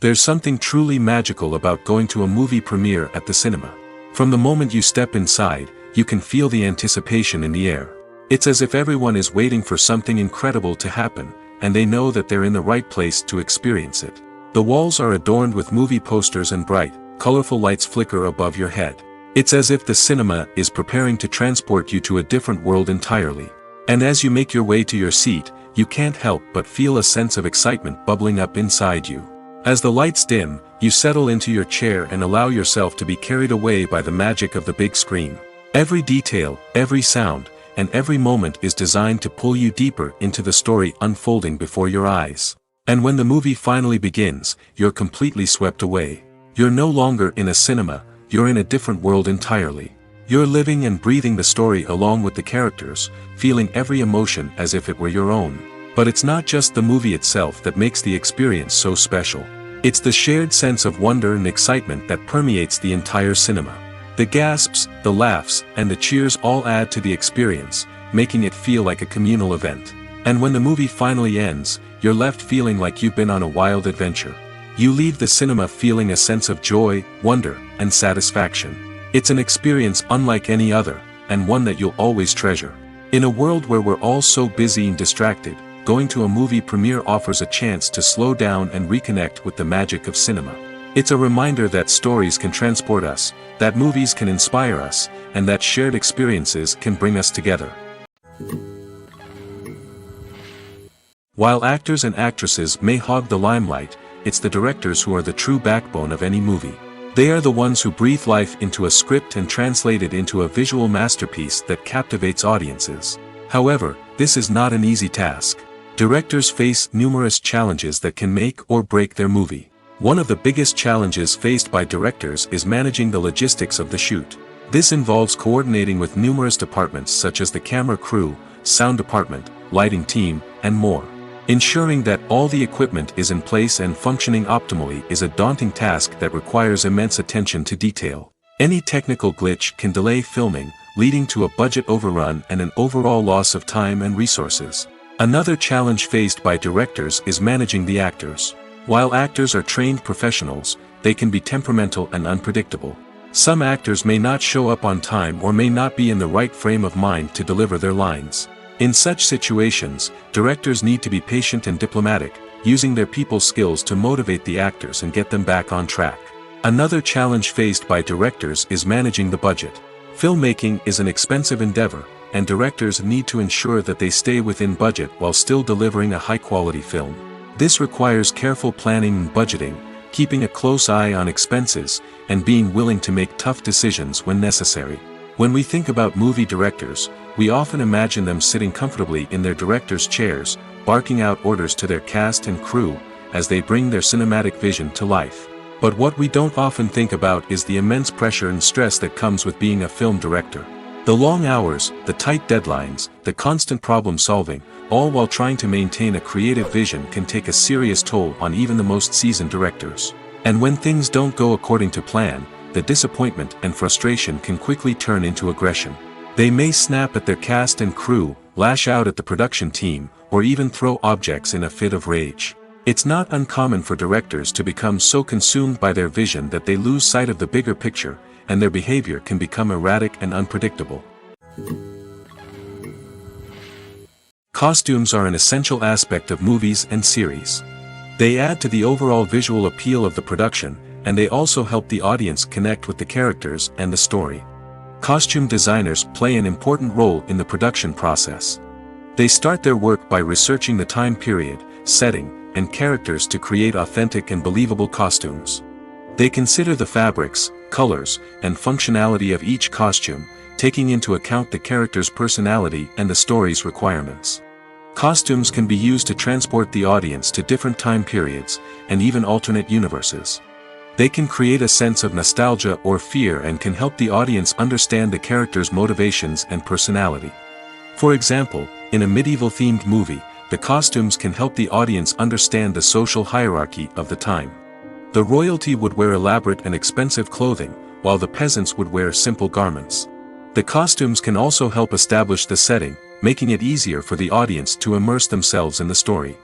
There's something truly magical about going to a movie premiere at the cinema. From the moment you step inside, you can feel the anticipation in the air. It's as if everyone is waiting for something incredible to happen, and they know that they're in the right place to experience it. The walls are adorned with movie posters and bright, colorful lights flicker above your head. It's as if the cinema is preparing to transport you to a different world entirely. And as you make your way to your seat, you can't help but feel a sense of excitement bubbling up inside you. As the lights dim, you settle into your chair and allow yourself to be carried away by the magic of the big screen. Every detail, every sound, and every moment is designed to pull you deeper into the story unfolding before your eyes. And when the movie finally begins, you're completely swept away. You're no longer in a cinema, you're in a different world entirely. You're living and breathing the story along with the characters, feeling every emotion as if it were your own. But it's not just the movie itself that makes the experience so special. It's the shared sense of wonder and excitement that permeates the entire cinema. The gasps, the laughs, and the cheers all add to the experience, making it feel like a communal event. And when the movie finally ends, you're left feeling like you've been on a wild adventure. You leave the cinema feeling a sense of joy, wonder, and satisfaction. It's an experience unlike any other, and one that you'll always treasure. In a world where we're all so busy and distracted, going to a movie premiere offers a chance to slow down and reconnect with the magic of cinema. It's a reminder that stories can transport us, that movies can inspire us, and that shared experiences can bring us together. While actors and actresses may hog the limelight, it's the directors who are the true backbone of any movie. They are the ones who breathe life into a script and translate it into a visual masterpiece that captivates audiences. However, this is not an easy task. Directors face numerous challenges that can make or break their movie. One of the biggest challenges faced by directors is managing the logistics of the shoot. This involves coordinating with numerous departments such as the camera crew, sound department, lighting team, and more. Ensuring that all the equipment is in place and functioning optimally is a daunting task that requires immense attention to detail. Any technical glitch can delay filming, leading to a budget overrun and an overall loss of time and resources. Another challenge faced by directors is managing the actors. While actors are trained professionals, they can be temperamental and unpredictable. Some actors may not show up on time or may not be in the right frame of mind to deliver their lines. In such situations, directors need to be patient and diplomatic, using their people skills to motivate the actors and get them back on track. Another challenge faced by directors is managing the budget. Filmmaking is an expensive endeavor, and directors need to ensure that they stay within budget while still delivering a high-quality film. This requires careful planning and budgeting, keeping a close eye on expenses, and being willing to make tough decisions when necessary. When we think about movie directors, we often imagine them sitting comfortably in their director's chairs, barking out orders to their cast and crew, as they bring their cinematic vision to life. But what we don't often think about is the immense pressure and stress that comes with being a film director. The long hours, the tight deadlines, the constant problem solving, all while trying to maintain a creative vision can take a serious toll on even the most seasoned directors. And when things don't go according to plan, the disappointment and frustration can quickly turn into aggression. They may snap at their cast and crew, lash out at the production team, or even throw objects in a fit of rage. It's not uncommon for directors to become so consumed by their vision that they lose sight of the bigger picture, and their behavior can become erratic and unpredictable. Costumes are an essential aspect of movies and series. They add to the overall visual appeal of the production, and they also help the audience connect with the characters and the story. Costume designers play an important role in the production process. They start their work by researching the time period, setting, and characters to create authentic and believable costumes. They consider the fabrics, colors, and functionality of each costume, taking into account the character's personality and the story's requirements. Costumes can be used to transport the audience to different time periods, and even alternate universes. They can create a sense of nostalgia or fear and can help the audience understand the character's motivations and personality. For example, in a medieval-themed movie, the costumes can help the audience understand the social hierarchy of the time. The royalty would wear elaborate and expensive clothing, while the peasants would wear simple garments. The costumes can also help establish the setting, making it easier for the audience to immerse themselves in the story.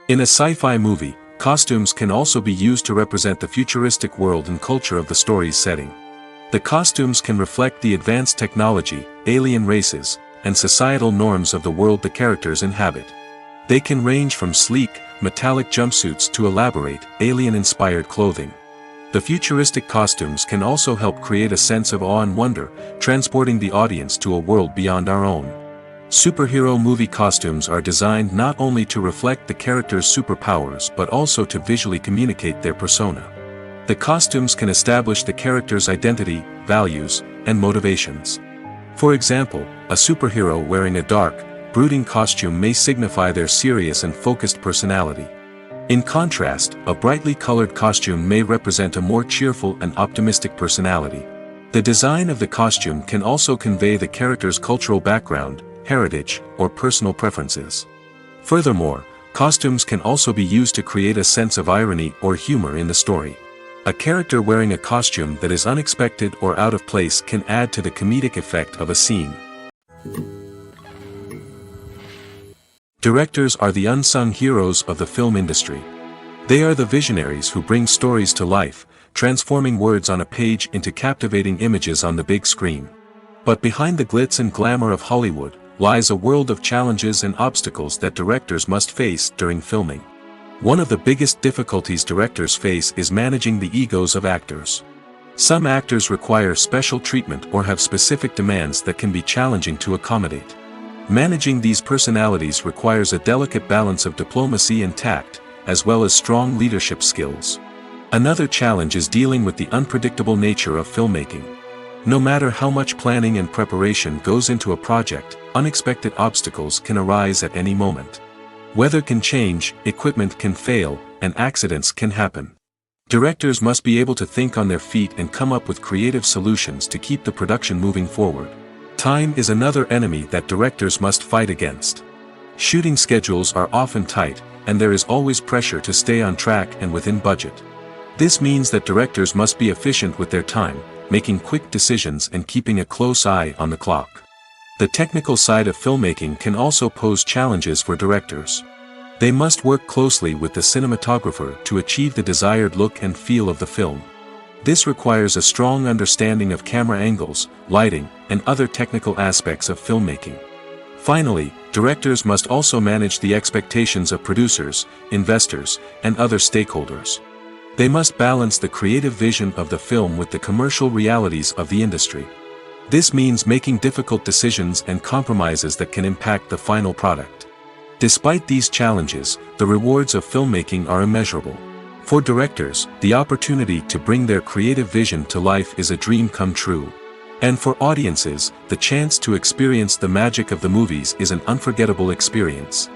In a sci-fi movie, costumes can also be used to represent the futuristic world and culture of the story's setting. The costumes can reflect the advanced technology, alien races, and societal norms of the world the characters inhabit. They can range from sleek, metallic jumpsuits to elaborate, alien-inspired clothing. The futuristic costumes can also help create a sense of awe and wonder, transporting the audience to a world beyond our own. Superhero movie costumes are designed not only to reflect the character's superpowers but also to visually communicate their persona. The costumes can establish the character's identity, values, and motivations. For example, a superhero wearing a dark, brooding costume may signify their serious and focused personality. In contrast, a brightly colored costume may represent a more cheerful and optimistic personality. The design of the costume can also convey the character's cultural background, heritage, or personal preferences. Furthermore, costumes can also be used to create a sense of irony or humor in the story. A character wearing a costume that is unexpected or out of place can add to the comedic effect of a scene. Directors are the unsung heroes of the film industry. They are the visionaries who bring stories to life, transforming words on a page into captivating images on the big screen. But behind the glitz and glamour of Hollywood, lies a world of challenges and obstacles that directors must face during filming. One of the biggest difficulties directors face is managing the egos of actors. Some actors require special treatment or have specific demands that can be challenging to accommodate. Managing these personalities requires a delicate balance of diplomacy and tact, as well as strong leadership skills. Another challenge is dealing with the unpredictable nature of filmmaking. No matter how much planning and preparation goes into a project, unexpected obstacles can arise at any moment. Weather can change, equipment can fail, and accidents can happen. Directors must be able to think on their feet and come up with creative solutions to keep the production moving forward. Time is another enemy that directors must fight against. Shooting schedules are often tight, and there is always pressure to stay on track and within budget. This means that directors must be efficient with their time, making quick decisions and keeping a close eye on the clock. The technical side of filmmaking can also pose challenges for directors. They must work closely with the cinematographer to achieve the desired look and feel of the film. This requires a strong understanding of camera angles, lighting, and other technical aspects of filmmaking. Finally, directors must also manage the expectations of producers, investors, and other stakeholders. They must balance the creative vision of the film with the commercial realities of the industry. This means making difficult decisions and compromises that can impact the final product. Despite these challenges, the rewards of filmmaking are immeasurable. For directors, the opportunity to bring their creative vision to life is a dream come true. And for audiences, the chance to experience the magic of the movies is an unforgettable experience.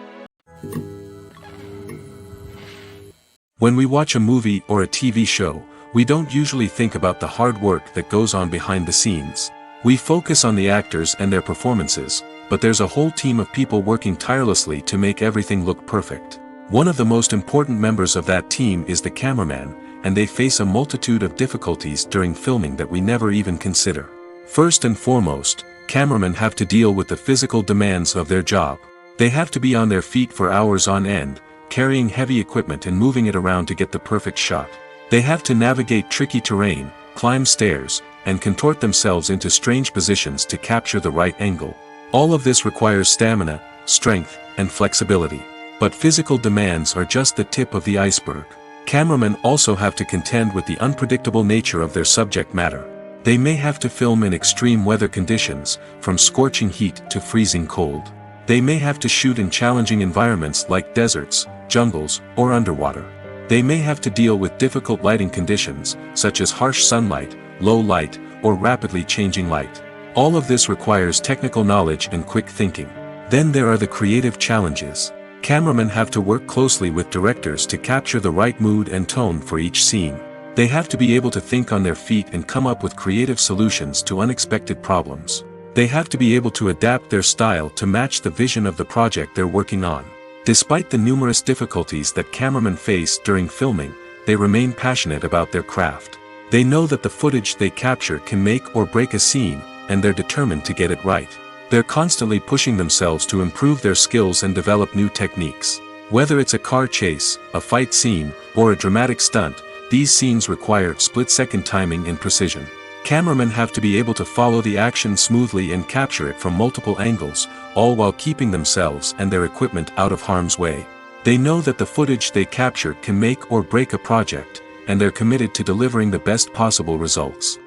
When we watch a movie or a TV show, we don't usually think about the hard work that goes on behind the scenes. We focus on the actors and their performances, but there's a whole team of people working tirelessly to make everything look perfect. One of the most important members of that team is the cameraman, and they face a multitude of difficulties during filming that we never even consider. First and foremost, cameramen have to deal with the physical demands of their job. They have to be on their feet for hours on end, carrying heavy equipment and moving it around to get the perfect shot. They have to navigate tricky terrain, climb stairs, and contort themselves into strange positions to capture the right angle. All of this requires stamina, strength, and flexibility. But physical demands are just the tip of the iceberg. Cameramen also have to contend with the unpredictable nature of their subject matter. They may have to film in extreme weather conditions, from scorching heat to freezing cold. They may have to shoot in challenging environments like deserts, jungles, or underwater. They may have to deal with difficult lighting conditions, such as harsh sunlight, low light, or rapidly changing light. All of this requires technical knowledge and quick thinking. Then there are the creative challenges. Cameramen have to work closely with directors to capture the right mood and tone for each scene. They have to be able to think on their feet and come up with creative solutions to unexpected problems. They have to be able to adapt their style to match the vision of the project they're working on. Despite the numerous difficulties that cameramen face during filming, they remain passionate about their craft. They know that the footage they capture can make or break a scene, and they're determined to get it right. They're constantly pushing themselves to improve their skills and develop new techniques. Whether it's a car chase, a fight scene, or a dramatic stunt, these scenes require split-second timing and precision. Cameramen have to be able to follow the action smoothly and capture it from multiple angles, all while keeping themselves and their equipment out of harm's way. They know that the footage they capture can make or break a project, and they're committed to delivering the best possible results.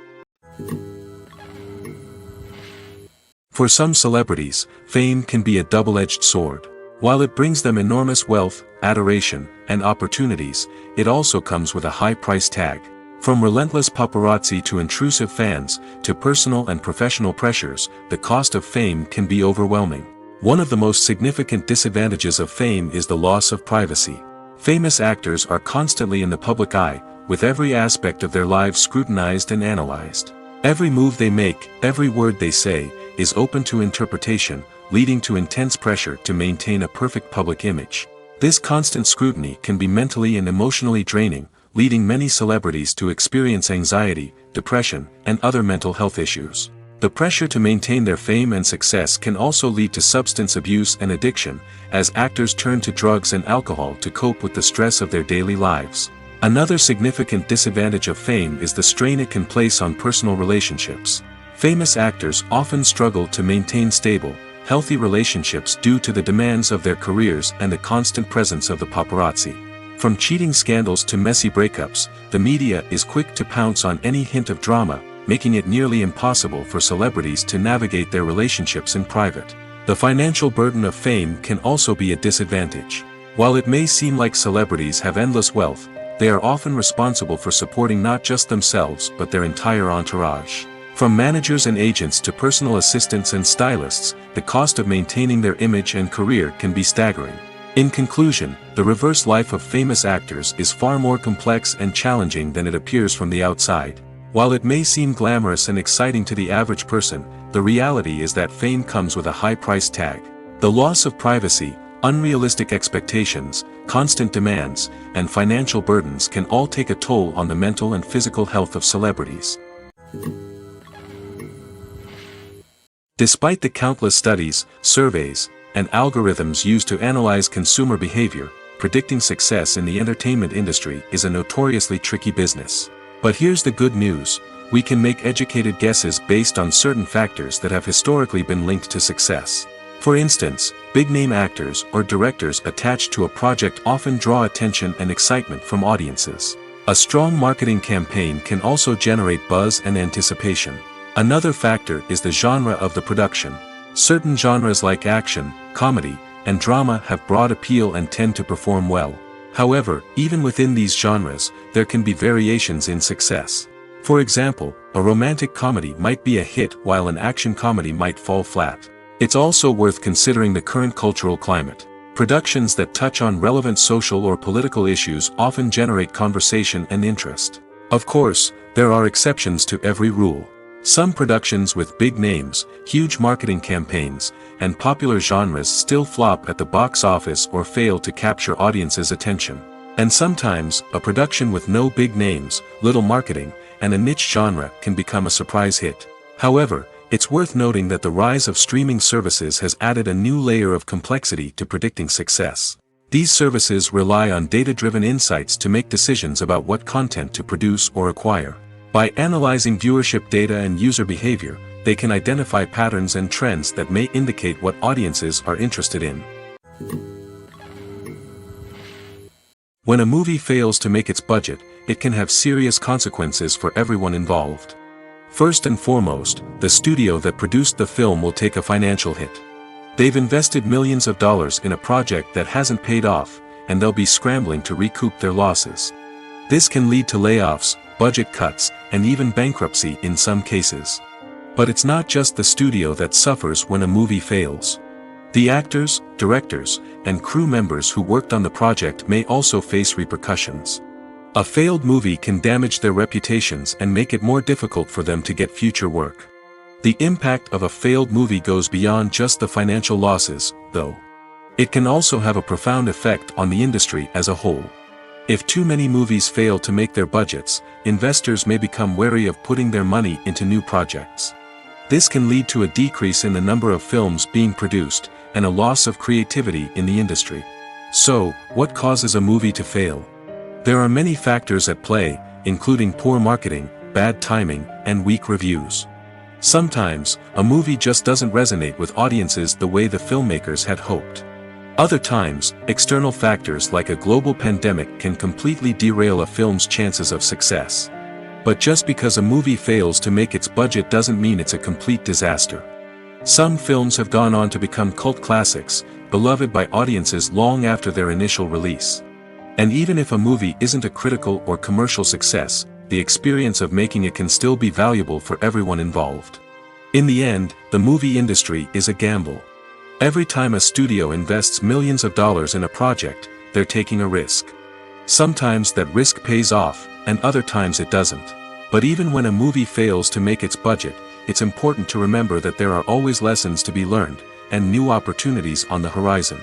For some celebrities, fame can be a double-edged sword. While it brings them enormous wealth, adoration, and opportunities, it also comes with a high price tag. From relentless paparazzi to intrusive fans, to personal and professional pressures, the cost of fame can be overwhelming. One of the most significant disadvantages of fame is the loss of privacy. Famous actors are constantly in the public eye, with every aspect of their lives scrutinized and analyzed. Every move they make, every word they say, is open to interpretation, leading to intense pressure to maintain a perfect public image. This constant scrutiny can be mentally and emotionally draining, leading many celebrities to experience anxiety, depression, and other mental health issues. The pressure to maintain their fame and success can also lead to substance abuse and addiction, as actors turn to drugs and alcohol to cope with the stress of their daily lives. Another significant disadvantage of fame is the strain it can place on personal relationships. Famous actors often struggle to maintain stable, healthy relationships due to the demands of their careers and the constant presence of the paparazzi. From cheating scandals to messy breakups, the media is quick to pounce on any hint of drama, making it nearly impossible for celebrities to navigate their relationships in private. The financial burden of fame can also be a disadvantage. While it may seem like celebrities have endless wealth, they are often responsible for supporting not just themselves but their entire entourage. From managers and agents to personal assistants and stylists, the cost of maintaining their image and career can be staggering. In conclusion, the reverse life of famous actors is far more complex and challenging than it appears from the outside. While it may seem glamorous and exciting to the average person, the reality is that fame comes with a high price tag. The loss of privacy, unrealistic expectations, constant demands, and financial burdens can all take a toll on the mental and physical health of celebrities. Despite the countless studies, surveys, and algorithms used to analyze consumer behavior, predicting success in the entertainment industry is a notoriously tricky business. But here's the good news: we can make educated guesses based on certain factors that have historically been linked to success. For instance, big-name actors or directors attached to a project often draw attention and excitement from audiences. A strong marketing campaign can also generate buzz and anticipation. Another factor is the genre of the production. Certain genres like action, comedy, and drama have broad appeal and tend to perform well. However, even within these genres, there can be variations in success. For example, a romantic comedy might be a hit while an action comedy might fall flat. It's also worth considering the current cultural climate. Productions that touch on relevant social or political issues often generate conversation and interest. Of course, there are exceptions to every rule. Some productions with big names, huge marketing campaigns, and popular genres still flop at the box office or fail to capture audiences' attention. And sometimes, a production with no big names, little marketing, and a niche genre can become a surprise hit. However, it's worth noting that the rise of streaming services has added a new layer of complexity to predicting success. These services rely on data-driven insights to make decisions about what content to produce or acquire. By analyzing viewership data and user behavior, they can identify patterns and trends that may indicate what audiences are interested in. When a movie fails to make its budget, it can have serious consequences for everyone involved. First and foremost, the studio that produced the film will take a financial hit. They've invested millions of dollars in a project that hasn't paid off, and they'll be scrambling to recoup their losses. This can lead to layoffs, budget cuts, and even bankruptcy in some cases. But it's not just the studio that suffers when a movie fails. The actors, directors, and crew members who worked on the project may also face repercussions. A failed movie can damage their reputations and make it more difficult for them to get future work. The impact of a failed movie goes beyond just the financial losses, though. It can also have a profound effect on the industry as a whole. If too many movies fail to make their budgets, investors may become wary of putting their money into new projects. This can lead to a decrease in the number of films being produced, and a loss of creativity in the industry. So, what causes a movie to fail? There are many factors at play, including poor marketing, bad timing, and weak reviews. Sometimes, a movie just doesn't resonate with audiences the way the filmmakers had hoped. Other times, external factors like a global pandemic can completely derail a film's chances of success. But just because a movie fails to make its budget doesn't mean it's a complete disaster. Some films have gone on to become cult classics, beloved by audiences long after their initial release. And even if a movie isn't a critical or commercial success, the experience of making it can still be valuable for everyone involved. In the end, the movie industry is a gamble. Every time a studio invests millions of dollars in a project, they're taking a risk. Sometimes that risk pays off, and other times it doesn't. But even when a movie fails to make its budget, it's important to remember that there are always lessons to be learned, and new opportunities on the horizon.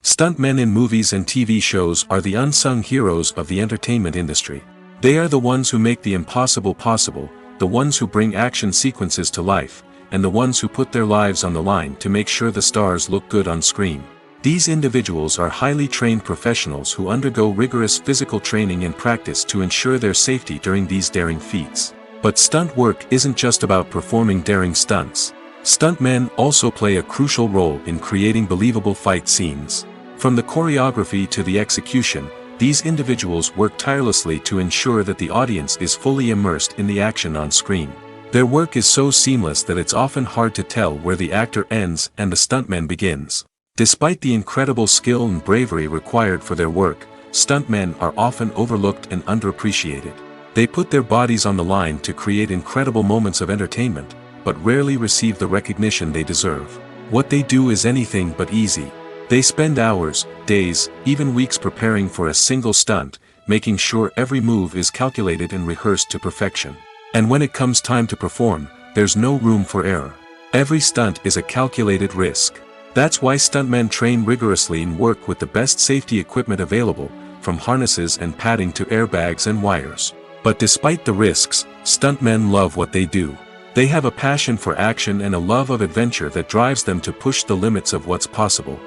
Stuntmen in movies and TV shows are the unsung heroes of the entertainment industry. They are the ones who make the impossible possible, the ones who bring action sequences to life, and the ones who put their lives on the line to make sure the stars look good on screen. These individuals are highly trained professionals who undergo rigorous physical training and practice to ensure their safety during these daring feats. But stunt work isn't just about performing daring stunts. Stuntmen also play a crucial role in creating believable fight scenes. From the choreography to the execution, these individuals work tirelessly to ensure that the audience is fully immersed in the action on screen. Their work is so seamless that it's often hard to tell where the actor ends and the stuntman begins. Despite the incredible skill and bravery required for their work, stuntmen are often overlooked and underappreciated. They put their bodies on the line to create incredible moments of entertainment, but rarely receive the recognition they deserve. What they do is anything but easy. They spend hours, days, even weeks preparing for a single stunt, making sure every move is calculated and rehearsed to perfection. And when it comes time to perform, there's no room for error. Every stunt is a calculated risk. That's why stuntmen train rigorously and work with the best safety equipment available, from harnesses and padding to airbags and wires. But despite the risks, stuntmen love what they do. They have a passion for action and a love of adventure that drives them to push the limits of what's possible.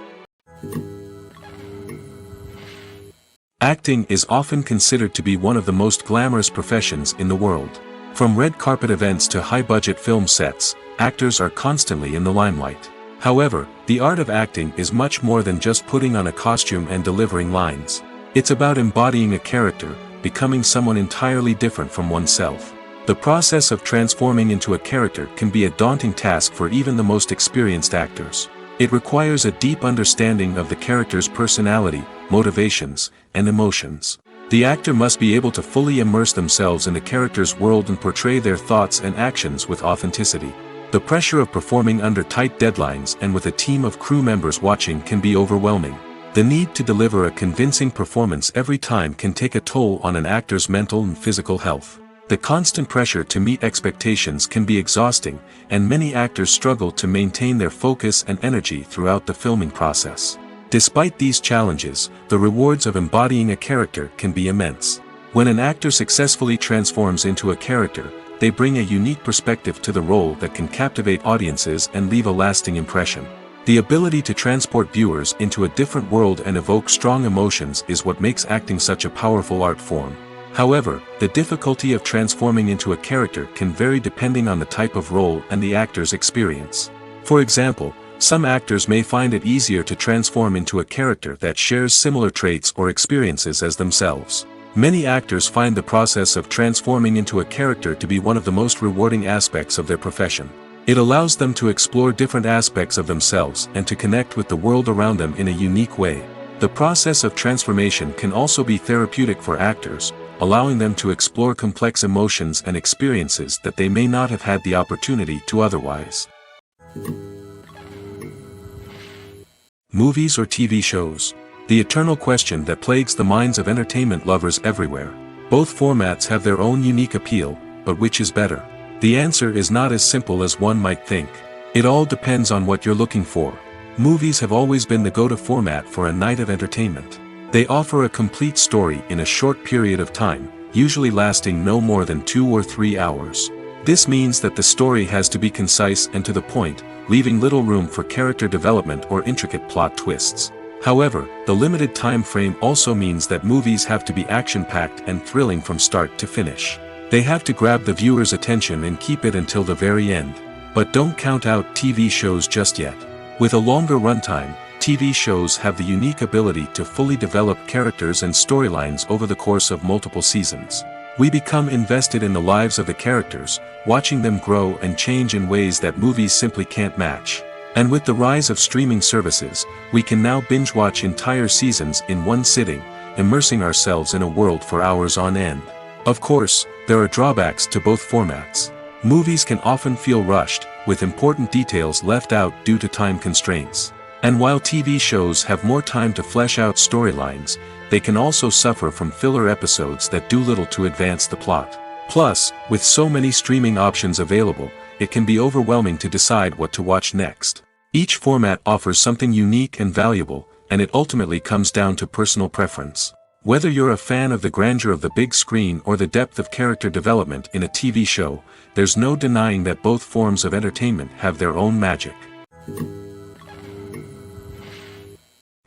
Acting is often considered to be one of the most glamorous professions in the world. From red carpet events to high-budget film sets, actors are constantly in the limelight. However, the art of acting is much more than just putting on a costume and delivering lines. It's about embodying a character, becoming someone entirely different from oneself. The process of transforming into a character can be a daunting task for even the most experienced actors. It requires a deep understanding of the character's personality, motivations, and emotions. The actor must be able to fully immerse themselves in the character's world and portray their thoughts and actions with authenticity. The pressure of performing under tight deadlines and with a team of crew members watching can be overwhelming. The need to deliver a convincing performance every time can take a toll on an actor's mental and physical health. The constant pressure to meet expectations can be exhausting, and many actors struggle to maintain their focus and energy throughout the filming process. Despite these challenges, the rewards of embodying a character can be immense. When an actor successfully transforms into a character, they bring a unique perspective to the role that can captivate audiences and leave a lasting impression. The ability to transport viewers into a different world and evoke strong emotions is what makes acting such a powerful art form. However, the difficulty of transforming into a character can vary depending on the type of role and the actor's experience. For example, some actors may find it easier to transform into a character that shares similar traits or experiences as themselves. Many actors find the process of transforming into a character to be one of the most rewarding aspects of their profession. It allows them to explore different aspects of themselves and to connect with the world around them in a unique way. The process of transformation can also be therapeutic for actors, allowing them to explore complex emotions and experiences that they may not have had the opportunity to otherwise. Movies or TV shows? The eternal question that plagues the minds of entertainment lovers everywhere. Both formats have their own unique appeal, but which is better? The answer is not as simple as one might think. It all depends on what you're looking for. Movies have always been the go-to format for a night of entertainment. They offer a complete story in a short period of time, usually lasting no more than 2 or 3 hours. This means that the story has to be concise and to the point, leaving little room for character development or intricate plot twists. However, the limited time frame also means that movies have to be action-packed and thrilling from start to finish. They have to grab the viewer's attention and keep it until the very end. But don't count out TV shows just yet. With a longer runtime, TV shows have the unique ability to fully develop characters and storylines over the course of multiple seasons. We become invested in the lives of the characters, watching them grow and change in ways that movies simply can't match. And with the rise of streaming services, we can now binge-watch entire seasons in one sitting, immersing ourselves in a world for hours on end. Of course, there are drawbacks to both formats. Movies can often feel rushed, with important details left out due to time constraints. And while TV shows have more time to flesh out storylines, they can also suffer from filler episodes that do little to advance the plot. Plus, with so many streaming options available, it can be overwhelming to decide what to watch next. Each format offers something unique and valuable, and it ultimately comes down to personal preference. Whether you're a fan of the grandeur of the big screen or the depth of character development in a TV show, there's no denying that both forms of entertainment have their own magic.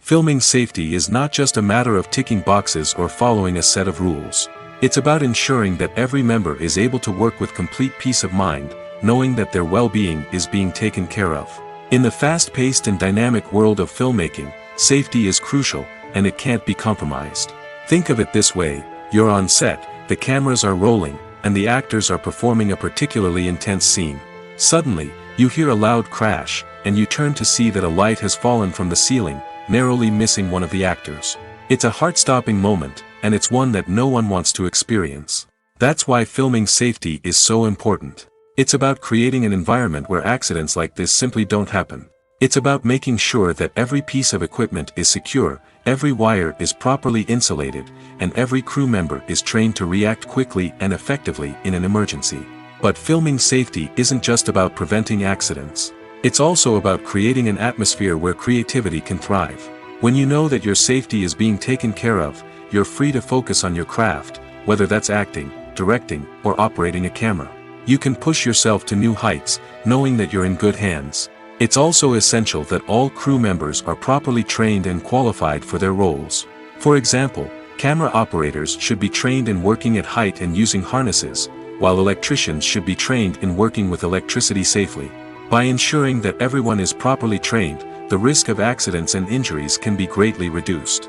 Filming safety is not just a matter of ticking boxes or following a set of rules. It's about ensuring that every member is able to work with complete peace of mind, knowing that their well-being is being taken care of. In the fast-paced and dynamic world of filmmaking, safety is crucial, and it can't be compromised. Think of it this way: you're on set, the cameras are rolling, and the actors are performing a particularly intense scene. Suddenly, you hear a loud crash, and you turn to see that a light has fallen from the ceiling, narrowly missing one of the actors. It's a heart-stopping moment, and it's one that no one wants to experience. That's why filming safety is so important. It's about creating an environment where accidents like this simply don't happen. It's about making sure that every piece of equipment is secure, every wire is properly insulated, and every crew member is trained to react quickly and effectively in an emergency. But filming safety isn't just about preventing accidents. It's also about creating an atmosphere where creativity can thrive. When you know that your safety is being taken care of, you're free to focus on your craft, whether that's acting, directing, or operating a camera. You can push yourself to new heights, knowing that you're in good hands. It's also essential that all crew members are properly trained and qualified for their roles. For example, camera operators should be trained in working at height and using harnesses, while electricians should be trained in working with electricity safely. By ensuring that everyone is properly trained, the risk of accidents and injuries can be greatly reduced.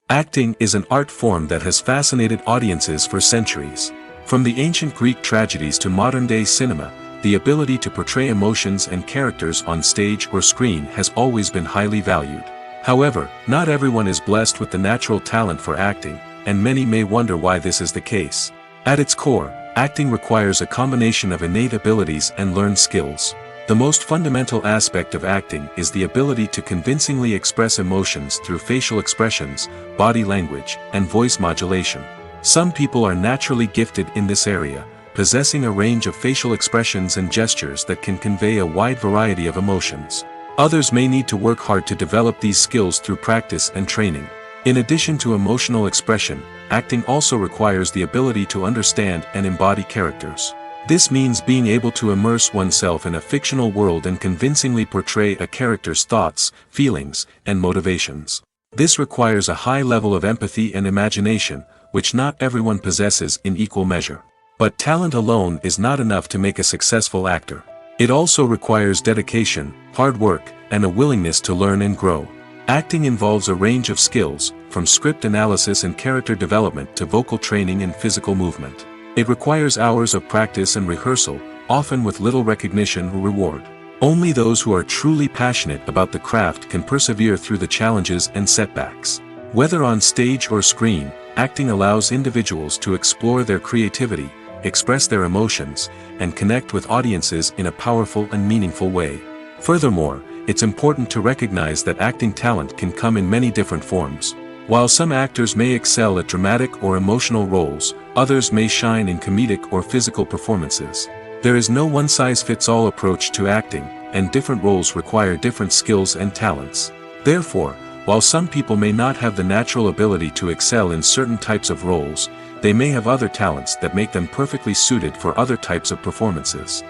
Acting is an art form that has fascinated audiences for centuries. From the ancient Greek tragedies to modern-day cinema, the ability to portray emotions and characters on stage or screen has always been highly valued. However, not everyone is blessed with the natural talent for acting, and many may wonder why this is the case. At its core, acting requires a combination of innate abilities and learned skills. The most fundamental aspect of acting is the ability to convincingly express emotions through facial expressions, body language, and voice modulation. Some people are naturally gifted in this area, possessing a range of facial expressions and gestures that can convey a wide variety of emotions. Others may need to work hard to develop these skills through practice and training. In addition to emotional expression, acting also requires the ability to understand and embody characters. This means being able to immerse oneself in a fictional world and convincingly portray a character's thoughts, feelings, and motivations. This requires a high level of empathy and imagination, which not everyone possesses in equal measure. But talent alone is not enough to make a successful actor. It also requires dedication, hard work, and a willingness to learn and grow. Acting involves a range of skills, from script analysis and character development to vocal training and physical movement. It requires hours of practice and rehearsal, often with little recognition or reward. Only those who are truly passionate about the craft can persevere through the challenges and setbacks. Whether on stage or screen, acting allows individuals to explore their creativity, express their emotions, and connect with audiences in a powerful and meaningful way. Furthermore, it's important to recognize that acting talent can come in many different forms. While some actors may excel at dramatic or emotional roles, others may shine in comedic or physical performances. There is no one-size-fits-all approach to acting, and different roles require different skills and talents. Therefore, while some people may not have the natural ability to excel in certain types of roles, they may have other talents that make them perfectly suited for other types of performances.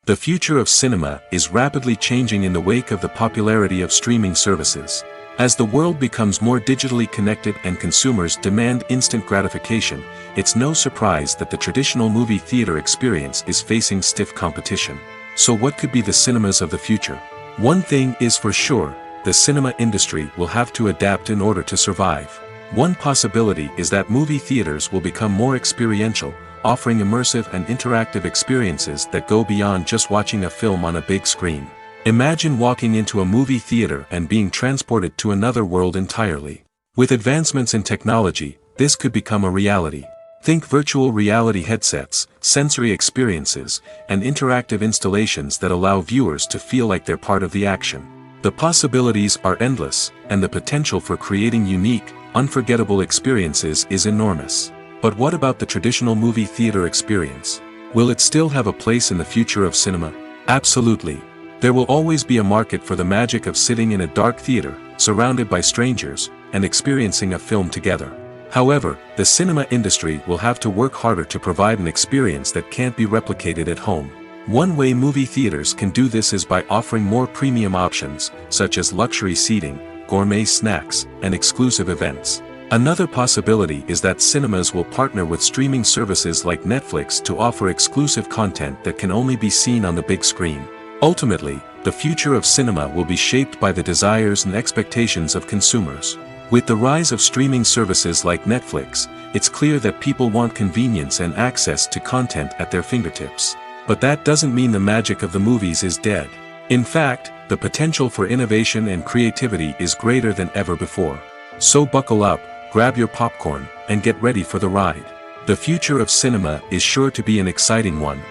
The future of cinema is rapidly changing in the wake of the popularity of streaming services. As the world becomes more digitally connected and consumers demand instant gratification, it's no surprise that the traditional movie theater experience is facing stiff competition. So what could be the cinemas of the future? One thing is for sure, the cinema industry will have to adapt in order to survive. One possibility is that movie theaters will become more experiential, offering immersive and interactive experiences that go beyond just watching a film on a big screen. Imagine walking into a movie theater and being transported to another world entirely. With advancements in technology, this could become a reality. Think virtual reality headsets, sensory experiences, and interactive installations that allow viewers to feel like they're part of the action. The possibilities are endless, and the potential for creating unique, unforgettable experiences is enormous. But what about the traditional movie theater experience? Will it still have a place in the future of cinema? Absolutely. There will always be a market for the magic of sitting in a dark theater, surrounded by strangers, and experiencing a film together. However, the cinema industry will have to work harder to provide an experience that can't be replicated at home. One way movie theaters can do this is by offering more premium options, such as luxury seating, gourmet snacks, and exclusive events. Another possibility is that cinemas will partner with streaming services like Netflix to offer exclusive content that can only be seen on the big screen. Ultimately, the future of cinema will be shaped by the desires and expectations of consumers. With the rise of streaming services like Netflix, it's clear that people want convenience and access to content at their fingertips. But that doesn't mean the magic of the movies is dead. In fact, the potential for innovation and creativity is greater than ever before. So buckle up, grab your popcorn, and get ready for the ride. The future of cinema is sure to be an exciting one.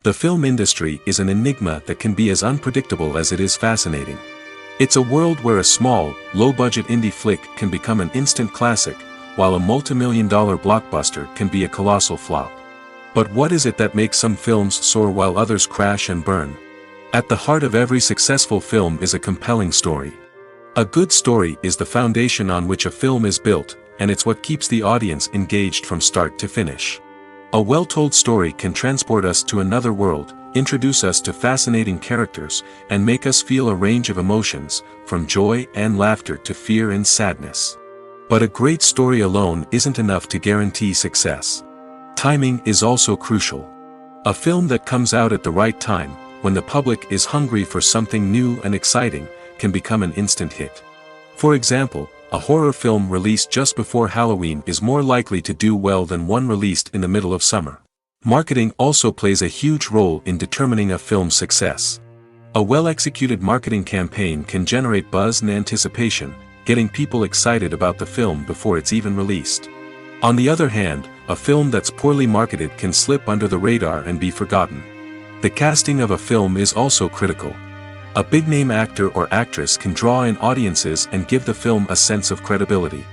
The film industry is an enigma that can be as unpredictable as it is fascinating. It's a world where a small, low-budget indie flick can become an instant classic, while a multi-million-dollar blockbuster can be a colossal flop. But what is it that makes some films soar while others crash and burn? At the heart of every successful film is a compelling story. A good story is the foundation on which a film is built, and it's what keeps the audience engaged from start to finish. A well-told story can transport us to another world, introduce us to fascinating characters, and make us feel a range of emotions, from joy and laughter to fear and sadness. But a great story alone isn't enough to guarantee success. Timing is also crucial. A film that comes out at the right time, when the public is hungry for something new and exciting, can become an instant hit. For example, a horror film released just before Halloween is more likely to do well than one released in the middle of summer. Marketing also plays a huge role in determining a film's success. A well-executed marketing campaign can generate buzz and anticipation, getting people excited about the film before it's even released. On the other hand, a film that's poorly marketed can slip under the radar and be forgotten. The casting of a film is also critical. A big-name actor or actress can draw in audiences and give the film a sense of credibility.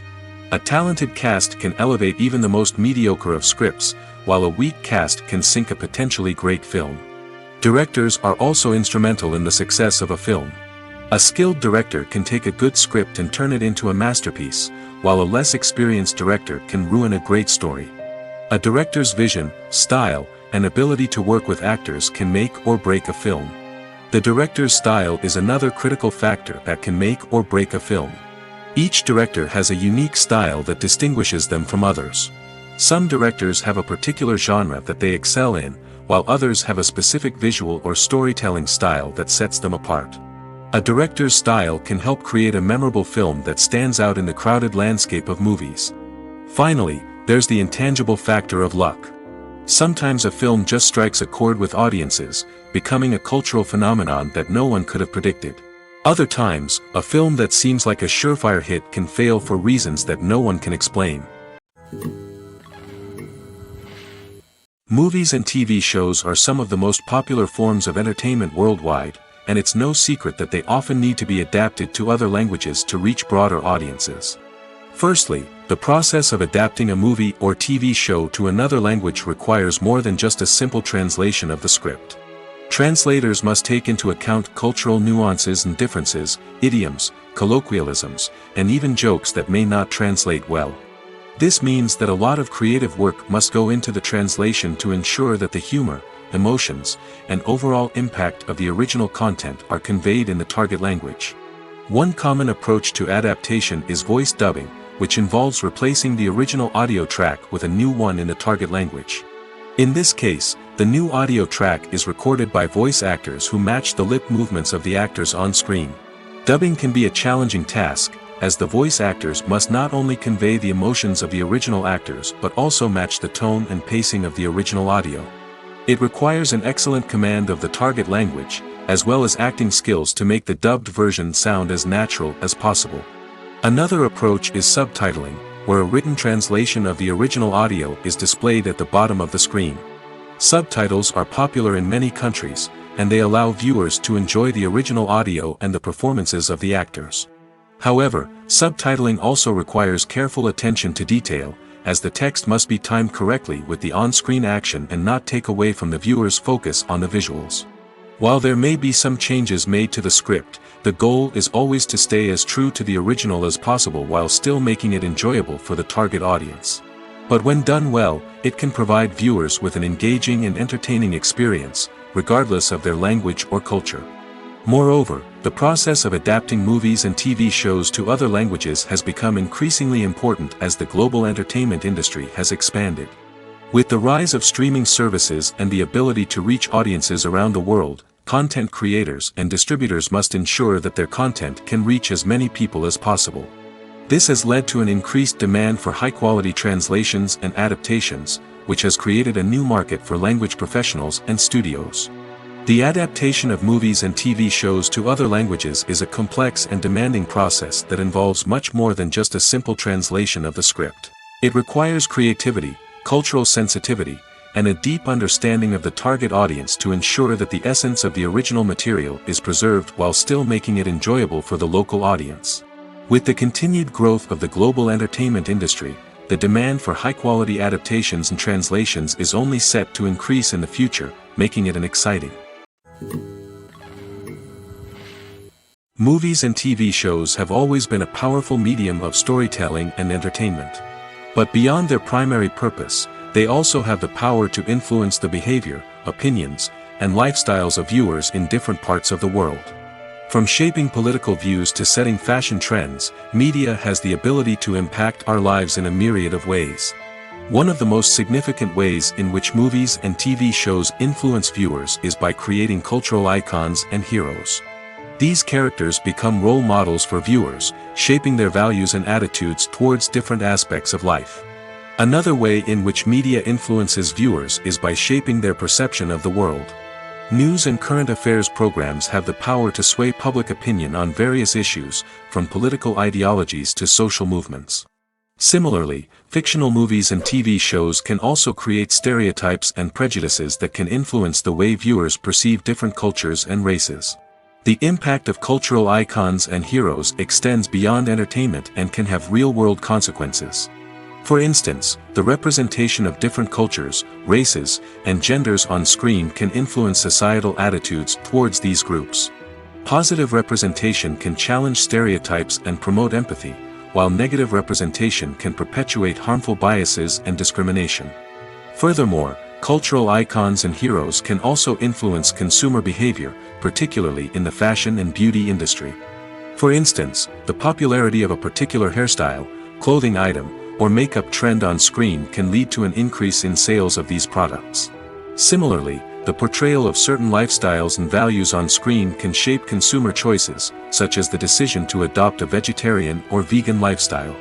A talented cast can elevate even the most mediocre of scripts, while a weak cast can sink a potentially great film. Directors are also instrumental in the success of a film. A skilled director can take a good script and turn it into a masterpiece, while a less experienced director can ruin a great story. A director's vision, style, and ability to work with actors can make or break a film. The director's style is another critical factor that can make or break a film. Each director has a unique style that distinguishes them from others. Some directors have a particular genre that they excel in, while others have a specific visual or storytelling style that sets them apart. A director's style can help create a memorable film that stands out in the crowded landscape of movies. Finally, there's the intangible factor of luck. Sometimes a film just strikes a chord with audiences, becoming a cultural phenomenon that no one could have predicted. Other times, a film that seems like a surefire hit can fail for reasons that no one can explain. Movies and TV shows are some of the most popular forms of entertainment worldwide, and it's no secret that they often need to be adapted to other languages to reach broader audiences. Firstly, the process of adapting a movie or TV show to another language requires more than just a simple translation of the script. Translators must take into account cultural nuances and differences, idioms, colloquialisms, and even jokes that may not translate well. This means that a lot of creative work must go into the translation to ensure that the humor, emotions, and overall impact of the original content are conveyed in the target language. One common approach to adaptation is voice dubbing, which involves replacing the original audio track with a new one in the target language. In this case, the new audio track is recorded by voice actors who match the lip movements of the actors on screen. Dubbing can be a challenging task, as the voice actors must not only convey the emotions of the original actors but also match the tone and pacing of the original audio. It requires an excellent command of the target language, as well as acting skills to make the dubbed version sound as natural as possible. Another approach is subtitling, where a written translation of the original audio is displayed at the bottom of the screen. Subtitles are popular in many countries, and they allow viewers to enjoy the original audio and the performances of the actors. However, subtitling also requires careful attention to detail, as the text must be timed correctly with the on-screen action and not take away from the viewer's focus on the visuals. While there may be some changes made to the script, the goal is always to stay as true to the original as possible while still making it enjoyable for the target audience. But when done well, it can provide viewers with an engaging and entertaining experience, regardless of their language or culture. Moreover, the process of adapting movies and TV shows to other languages has become increasingly important as the global entertainment industry has expanded. With the rise of streaming services and the ability to reach audiences around the world, content creators and distributors must ensure that their content can reach as many people as possible. This has led to an increased demand for high-quality translations and adaptations, which has created a new market for language professionals and studios. The adaptation of movies and TV shows to other languages is a complex and demanding process that involves much more than just a simple translation of the script. It requires creativity, cultural sensitivity, and a deep understanding of the target audience to ensure that the essence of the original material is preserved while still making it enjoyable for the local audience. With the continued growth of the global entertainment industry, the demand for high-quality adaptations and translations is only set to increase in the future, making it an exciting. Movies and TV shows have always been a powerful medium of storytelling and entertainment. But beyond their primary purpose, they also have the power to influence the behavior, opinions, and lifestyles of viewers in different parts of the world. From shaping political views to setting fashion trends, media has the ability to impact our lives in a myriad of ways. One of the most significant ways in which movies and TV shows influence viewers is by creating cultural icons and heroes. These characters become role models for viewers, shaping their values and attitudes towards different aspects of life. Another way in which media influences viewers is by shaping their perception of the world. News and current affairs programs have the power to sway public opinion on various issues, from political ideologies to social movements. Similarly, fictional movies and TV shows can also create stereotypes and prejudices that can influence the way viewers perceive different cultures and races. The impact of cultural icons and heroes extends beyond entertainment and can have real-world consequences. For instance, the representation of different cultures, races, and genders on screen can influence societal attitudes towards these groups. Positive representation can challenge stereotypes and promote empathy, while negative representation can perpetuate harmful biases and discrimination. Furthermore, cultural icons and heroes can also influence consumer behavior, particularly in the fashion and beauty industry. For instance, the popularity of a particular hairstyle, clothing item, or makeup trend on screen can lead to an increase in sales of these products. Similarly, the portrayal of certain lifestyles and values on screen can shape consumer choices, such as the decision to adopt a vegetarian or vegan lifestyle.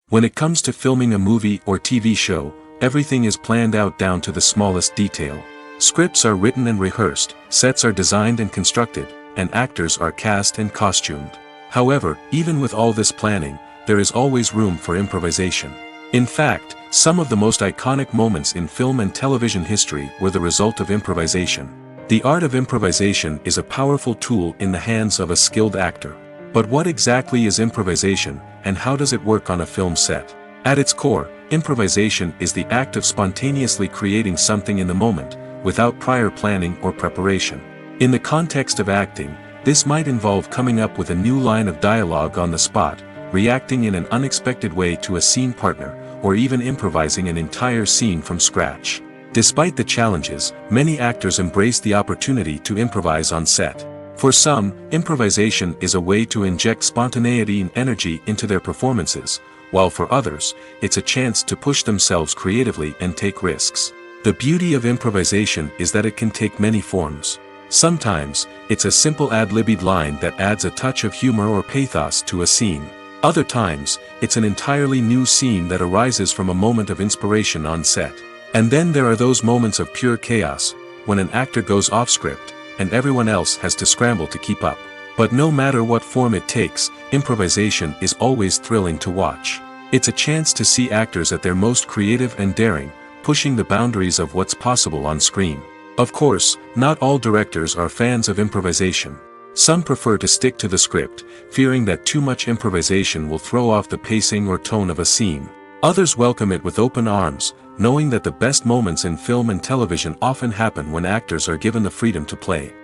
When it comes to filming a movie or TV show, everything is planned out down to the smallest detail. Scripts are written and rehearsed, sets are designed and constructed, and actors are cast and costumed. However, even with all this planning, there is always room for improvisation. In fact, some of the most iconic moments in film and television history were the result of improvisation. The art of improvisation is a powerful tool in the hands of a skilled actor. But what exactly is improvisation, and how does it work on a film set? At its core, improvisation is the act of spontaneously creating something in the moment, without prior planning or preparation. In the context of acting, this might involve coming up with a new line of dialogue on the spot, reacting in an unexpected way to a scene partner, or even improvising an entire scene from scratch. Despite the challenges, many actors embrace the opportunity to improvise on set. For some, improvisation is a way to inject spontaneity and energy into their performances, while for others, it's a chance to push themselves creatively and take risks. The beauty of improvisation is that it can take many forms. Sometimes, it's a simple ad-libbed line that adds a touch of humor or pathos to a scene. Other times, it's an entirely new scene that arises from a moment of inspiration on set. And then there are those moments of pure chaos, when an actor goes off script, and everyone else has to scramble to keep up. But no matter what form it takes, improvisation is always thrilling to watch. It's a chance to see actors at their most creative and daring, pushing the boundaries of what's possible on screen. Of course, not all directors are fans of improvisation. Some prefer to stick to the script, fearing that too much improvisation will throw off the pacing or tone of a scene. Others welcome it with open arms, knowing that the best moments in film and television often happen when actors are given the freedom to play.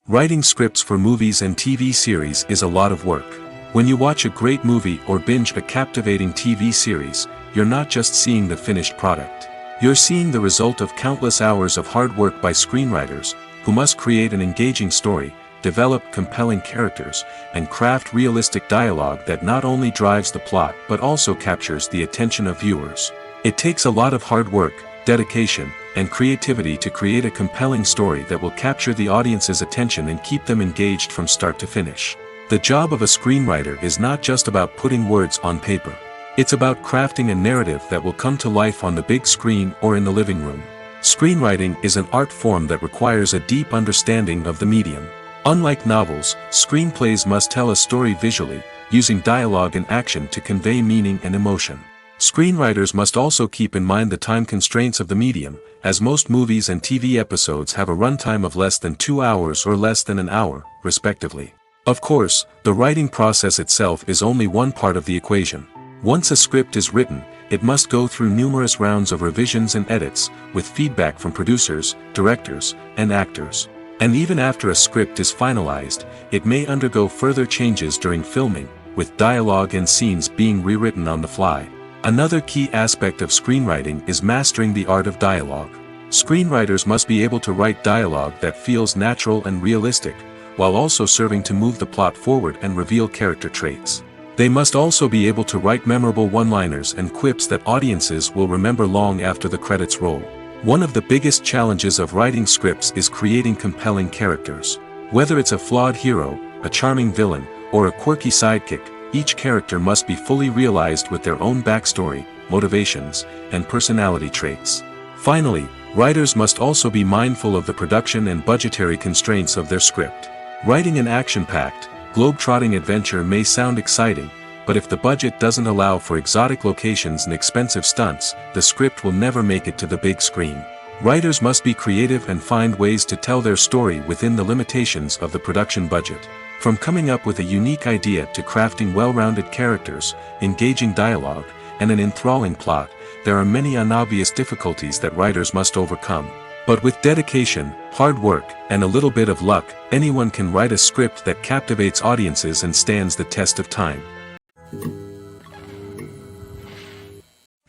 Writing scripts for movies and TV series is a lot of work. When you watch a great movie or binge a captivating TV series, you're not just seeing the finished product. You're seeing the result of countless hours of hard work by screenwriters, who must create an engaging story, develop compelling characters, and craft realistic dialogue that not only drives the plot but also captures the attention of viewers. It takes a lot of hard work, dedication, and creativity to create a compelling story that will capture the audience's attention and keep them engaged from start to finish. The job of a screenwriter is not just about putting words on paper. It's about crafting a narrative that will come to life on the big screen or in the living room. Screenwriting is an art form that requires a deep understanding of the medium. Unlike novels, screenplays must tell a story visually, using dialogue and action to convey meaning and emotion. Screenwriters must also keep in mind the time constraints of the medium, as most movies and TV episodes have a runtime of less than 2 hours or less than an hour, respectively. Of course, the writing process itself is only one part of the equation. Once a script is written, it must go through numerous rounds of revisions and edits, with feedback from producers, directors, and actors. And even after a script is finalized, it may undergo further changes during filming, with dialogue and scenes being rewritten on the fly. Another key aspect of screenwriting is mastering the art of dialogue. Screenwriters must be able to write dialogue that feels natural and realistic, while also serving to move the plot forward and reveal character traits. They must also be able to write memorable one-liners and quips that audiences will remember long after the credits roll. One of the biggest challenges of writing scripts is creating compelling characters. Whether it's a flawed hero, a charming villain, or a quirky sidekick, each character must be fully realized with their own backstory, motivations, and personality traits. Finally, writers must also be mindful of the production and budgetary constraints of their script. Writing an action-packed, globe-trotting adventure may sound exciting, but if the budget doesn't allow for exotic locations and expensive stunts, the script will never make it to the big screen. Writers must be creative and find ways to tell their story within the limitations of the production budget. From coming up with a unique idea to crafting well-rounded characters, engaging dialogue, and an enthralling plot, there are many unobvious difficulties that writers must overcome. But with dedication, hard work, and a little bit of luck, anyone can write a script that captivates audiences and stands the test of time.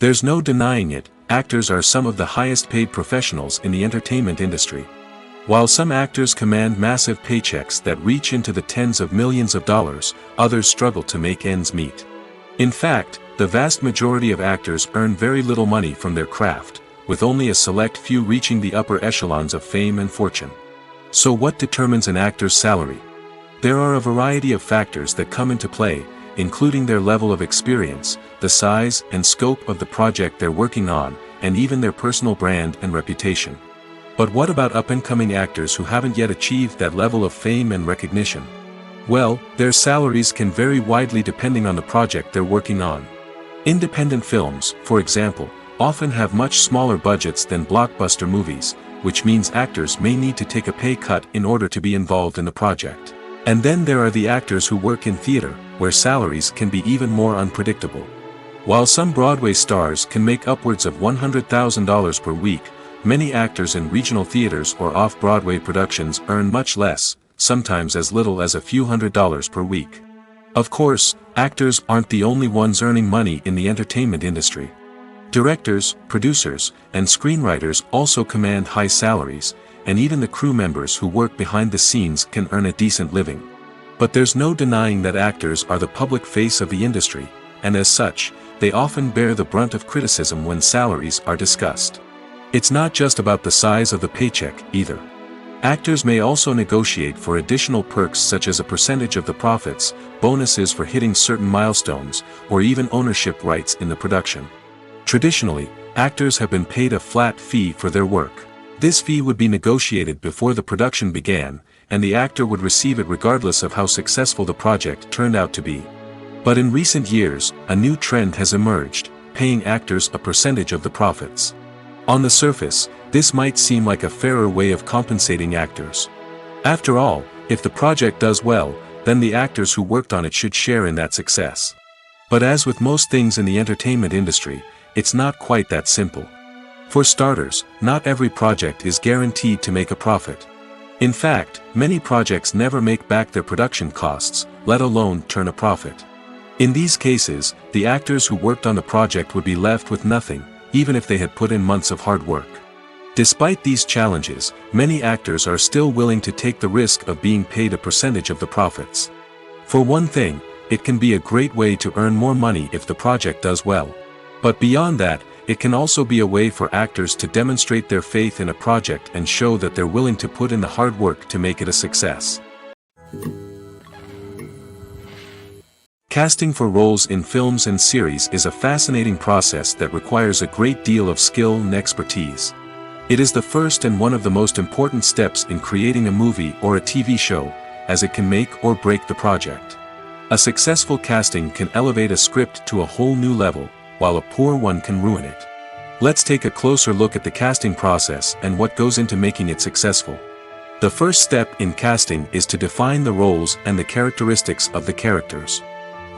There's no denying it, actors are some of the highest-paid professionals in the entertainment industry. While some actors command massive paychecks that reach into the tens of millions of dollars, others struggle to make ends meet. In fact, the vast majority of actors earn very little money from their craft, with only a select few reaching the upper echelons of fame and fortune. So what determines an actor's salary? There are a variety of factors that come into play, including their level of experience, the size and scope of the project they're working on, and even their personal brand and reputation. But what about up-and-coming actors who haven't yet achieved that level of fame and recognition? Well, their salaries can vary widely depending on the project they're working on. Independent films, for example, often have much smaller budgets than blockbuster movies, which means actors may need to take a pay cut in order to be involved in the project. And then there are the actors who work in theater, where salaries can be even more unpredictable. While some Broadway stars can make upwards of $100,000 per week, many actors in regional theaters or off-Broadway productions earn much less, sometimes as little as a few $100s per week. Of course, actors aren't the only ones earning money in the entertainment industry. Directors, producers, and screenwriters also command high salaries, and even the crew members who work behind the scenes can earn a decent living. But there's no denying that actors are the public face of the industry, and as such, they often bear the brunt of criticism when salaries are discussed. It's not just about the size of the paycheck, either. Actors may also negotiate for additional perks such as a percentage of the profits, bonuses for hitting certain milestones, or even ownership rights in the production. Traditionally, actors have been paid a flat fee for their work. This fee would be negotiated before the production began, and the actor would receive it regardless of how successful the project turned out to be. But in recent years, a new trend has emerged, paying actors a percentage of the profits. On the surface, this might seem like a fairer way of compensating actors. After all, if the project does well, then the actors who worked on it should share in that success. But as with most things in the entertainment industry, it's not quite that simple. For starters, not every project is guaranteed to make a profit. In fact, many projects never make back their production costs, let alone turn a profit. In these cases, the actors who worked on the project would be left with nothing, even if they had put in months of hard work. Despite these challenges, many actors are still willing to take the risk of being paid a percentage of the profits. For one thing, it can be a great way to earn more money if the project does well. But beyond that, it can also be a way for actors to demonstrate their faith in a project and show that they're willing to put in the hard work to make it a success. Casting for roles in films and series is a fascinating process that requires a great deal of skill and expertise. It is the first and one of the most important steps in creating a movie or a TV show, as it can make or break the project. A successful casting can elevate a script to a whole new level, while a poor one can ruin it. Let's take a closer look at the casting process and what goes into making it successful. The first step in casting is to define the roles and the characteristics of the characters.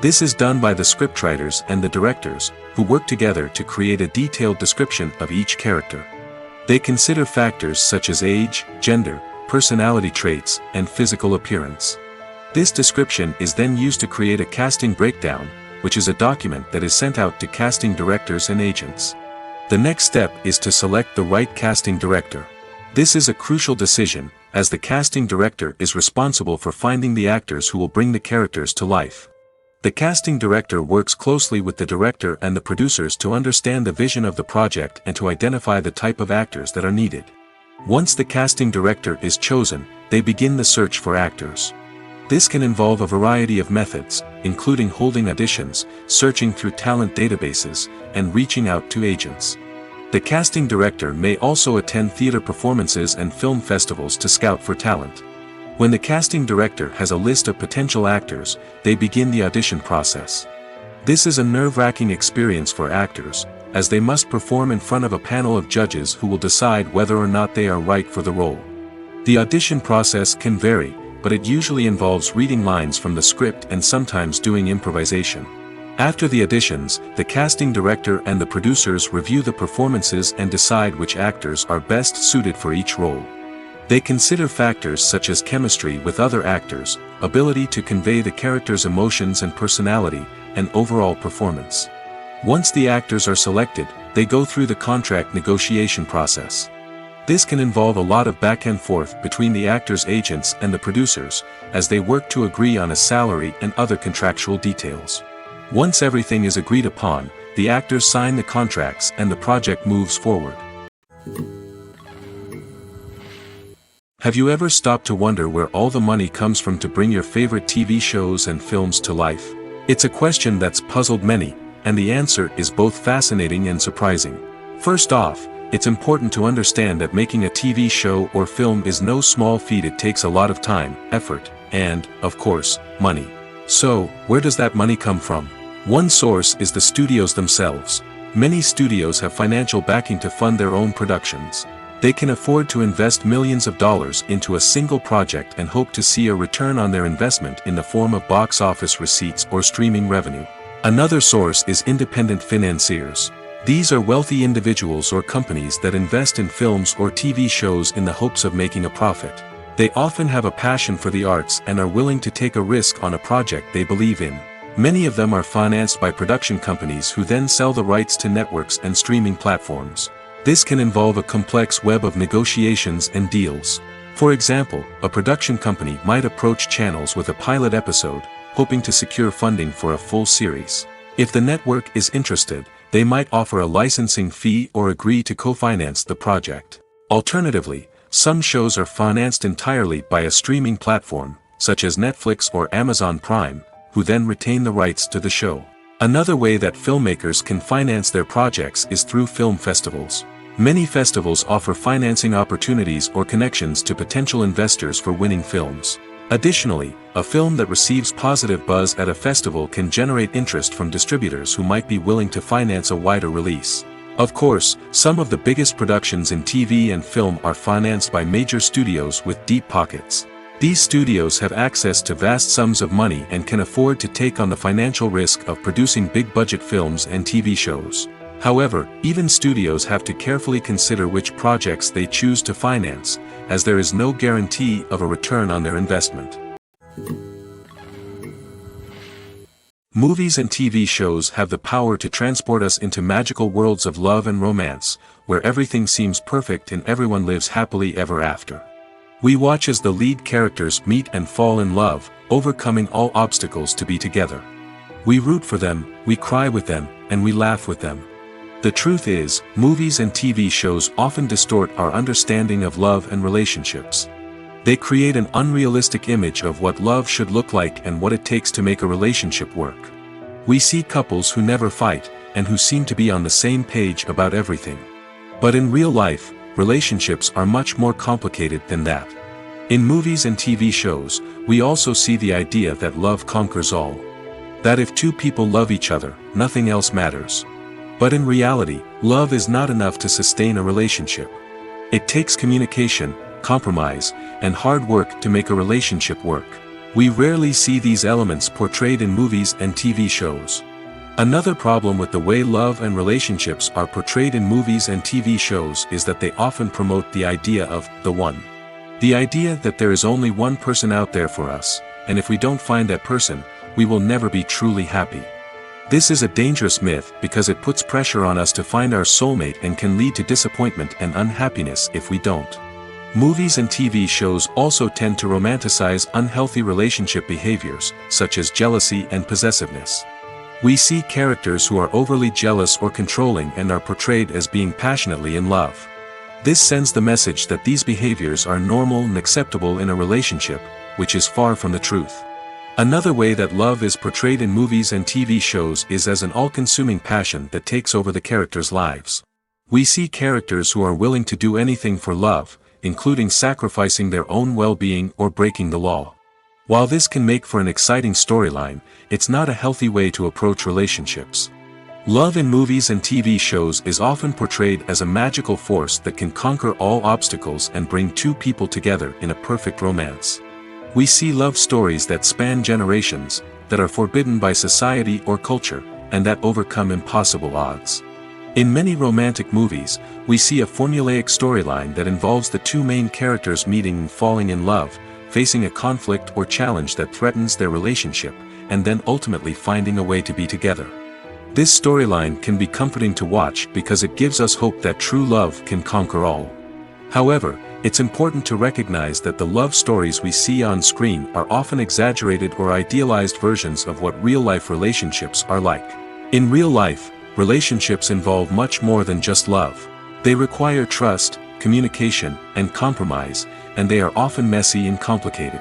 This is done by the scriptwriters and the directors, who work together to create a detailed description of each character. They consider factors such as age, gender, personality traits, and physical appearance. This description is then used to create a casting breakdown, which is a document that is sent out to casting directors and agents. The next step is to select the right casting director. This is a crucial decision, as the casting director is responsible for finding the actors who will bring the characters to life. The casting director works closely with the director and the producers to understand the vision of the project and to identify the type of actors that are needed. Once the casting director is chosen, they begin the search for actors. This can involve a variety of methods, including holding auditions, searching through talent databases, and reaching out to agents. The casting director may also attend theater performances and film festivals to scout for talent. When the casting director has a list of potential actors, they begin the audition process. This is a nerve-wracking experience for actors, as they must perform in front of a panel of judges who will decide whether or not they are right for the role. The audition process can vary, but it usually involves reading lines from the script and sometimes doing improvisation. After the auditions, the casting director and the producers review the performances and decide which actors are best suited for each role. They consider factors such as chemistry with other actors, ability to convey the character's emotions and personality, and overall performance. Once the actors are selected, they go through the contract negotiation process. This can involve a lot of back and forth between the actors' agents and the producers, as they work to agree on a salary and other contractual details. Once everything is agreed upon, the actors sign the contracts and the project moves forward. Have you ever stopped to wonder where all the money comes from to bring your favorite TV shows and films to life? It's a question that's puzzled many, and the answer is both fascinating and surprising. First off, it's important to understand that making a TV show or film is no small feat. It takes a lot of time, effort, and, of course, money. So, where does that money come from? One source is the studios themselves. Many studios have financial backing to fund their own productions. They can afford to invest millions of dollars into a single project and hope to see a return on their investment in the form of box office receipts or streaming revenue. Another source is independent financiers. These are wealthy individuals or companies that invest in films or TV shows in the hopes of making a profit. They often have a passion for the arts and are willing to take a risk on a project they believe in. Many of them are financed by production companies who then sell the rights to networks and streaming platforms. This can involve a complex web of negotiations and deals. For example, a production company might approach channels with a pilot episode, hoping to secure funding for a full series. If the network is interested, they might offer a licensing fee or agree to co-finance the project. Alternatively, some shows are financed entirely by a streaming platform, such as Netflix or Amazon Prime, who then retain the rights to the show. Another way that filmmakers can finance their projects is through film festivals. Many festivals offer financing opportunities or connections to potential investors for winning films. Additionally, a film that receives positive buzz at a festival can generate interest from distributors who might be willing to finance a wider release. Of course, some of the biggest productions in TV and film are financed by major studios with deep pockets. These studios have access to vast sums of money and can afford to take on the financial risk of producing big-budget films and TV shows. However, even studios have to carefully consider which projects they choose to finance, as there is no guarantee of a return on their investment. Movies and TV shows have the power to transport us into magical worlds of love and romance, where everything seems perfect and everyone lives happily ever after. We watch as the lead characters meet and fall in love, overcoming all obstacles to be together. We root for them, we cry with them, and we laugh with them. The truth is, movies and TV shows often distort our understanding of love and relationships. They create an unrealistic image of what love should look like and what it takes to make a relationship work. We see couples who never fight, and who seem to be on the same page about everything. But in real life, relationships are much more complicated than that. In movies and TV shows, we also see the idea that love conquers all. That if two people love each other, nothing else matters. But in reality, love is not enough to sustain a relationship. It takes communication, compromise, and hard work to make a relationship work. We rarely see these elements portrayed in movies and TV shows. Another problem with the way love and relationships are portrayed in movies and TV shows is that they often promote the idea of the one. The idea that there is only one person out there for us, and if we don't find that person, we will never be truly happy. This is a dangerous myth because it puts pressure on us to find our soulmate and can lead to disappointment and unhappiness if we don't. Movies and TV shows also tend to romanticize unhealthy relationship behaviors, such as jealousy and possessiveness. We see characters who are overly jealous or controlling and are portrayed as being passionately in love. This sends the message that these behaviors are normal and acceptable in a relationship, which is far from the truth. Another way that love is portrayed in movies and TV shows is as an all-consuming passion that takes over the characters' lives. We see characters who are willing to do anything for love, including sacrificing their own well-being or breaking the law. While this can make for an exciting storyline, it's not a healthy way to approach relationships. Love in movies and TV shows is often portrayed as a magical force that can conquer all obstacles and bring two people together in a perfect romance. We see love stories that span generations, that are forbidden by society or culture, and that overcome impossible odds. In many romantic movies, we see a formulaic storyline that involves the two main characters meeting and falling in love, facing a conflict or challenge that threatens their relationship, and then ultimately finding a way to be together. This storyline can be comforting to watch because it gives us hope that true love can conquer all. However, it's important to recognize that the love stories we see on screen are often exaggerated or idealized versions of what real-life relationships are like. In real life, relationships involve much more than just love. They require trust, communication, and compromise, and they are often messy and complicated.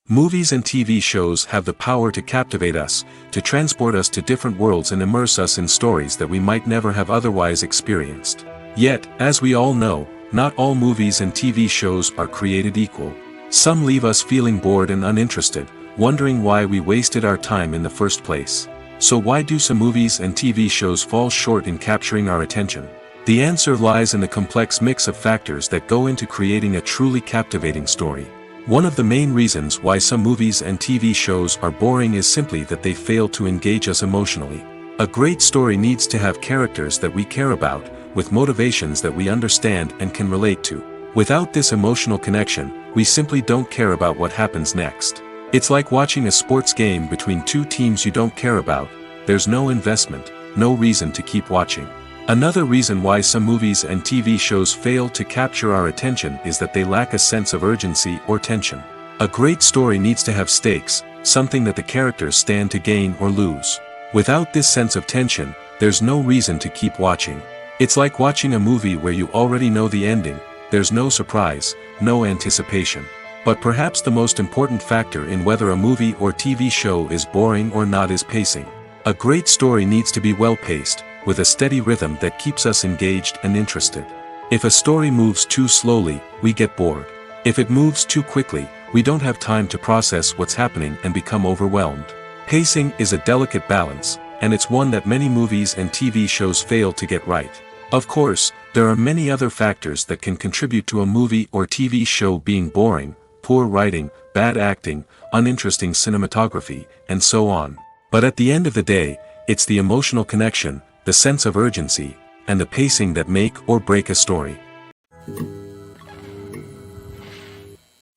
Movies and TV shows have the power to captivate us, to transport us to different worlds and immerse us in stories that we might never have otherwise experienced. Yet, as we all know, not all movies and TV shows are created equal. Some leave us feeling bored and uninterested, wondering why we wasted our time in the first place. So why do some movies and TV shows fall short in capturing our attention? The answer lies in the complex mix of factors that go into creating a truly captivating story. One of the main reasons why some movies and TV shows are boring is simply that they fail to engage us emotionally. A great story needs to have characters that we care about, with motivations that we understand and can relate to. Without this emotional connection, we simply don't care about what happens next. It's like watching a sports game between two teams you don't care about. There's no investment, no reason to keep watching. Another reason why some movies and TV shows fail to capture our attention is that they lack a sense of urgency or tension. A great story needs to have stakes, something that the characters stand to gain or lose. Without this sense of tension, there's no reason to keep watching. It's like watching a movie where you already know the ending. There's no surprise, no anticipation. But perhaps the most important factor in whether a movie or TV show is boring or not is pacing. A great story needs to be well-paced, with a steady rhythm that keeps us engaged and interested. If a story moves too slowly, we get bored. If it moves too quickly, we don't have time to process what's happening and become overwhelmed. Pacing is a delicate balance, and it's one that many movies and TV shows fail to get right. Of course, there are many other factors that can contribute to a movie or TV show being boring: poor writing, bad acting, uninteresting cinematography, and so on. But at the end of the day, it's the emotional connection, the sense of urgency, and the pacing that make or break a story.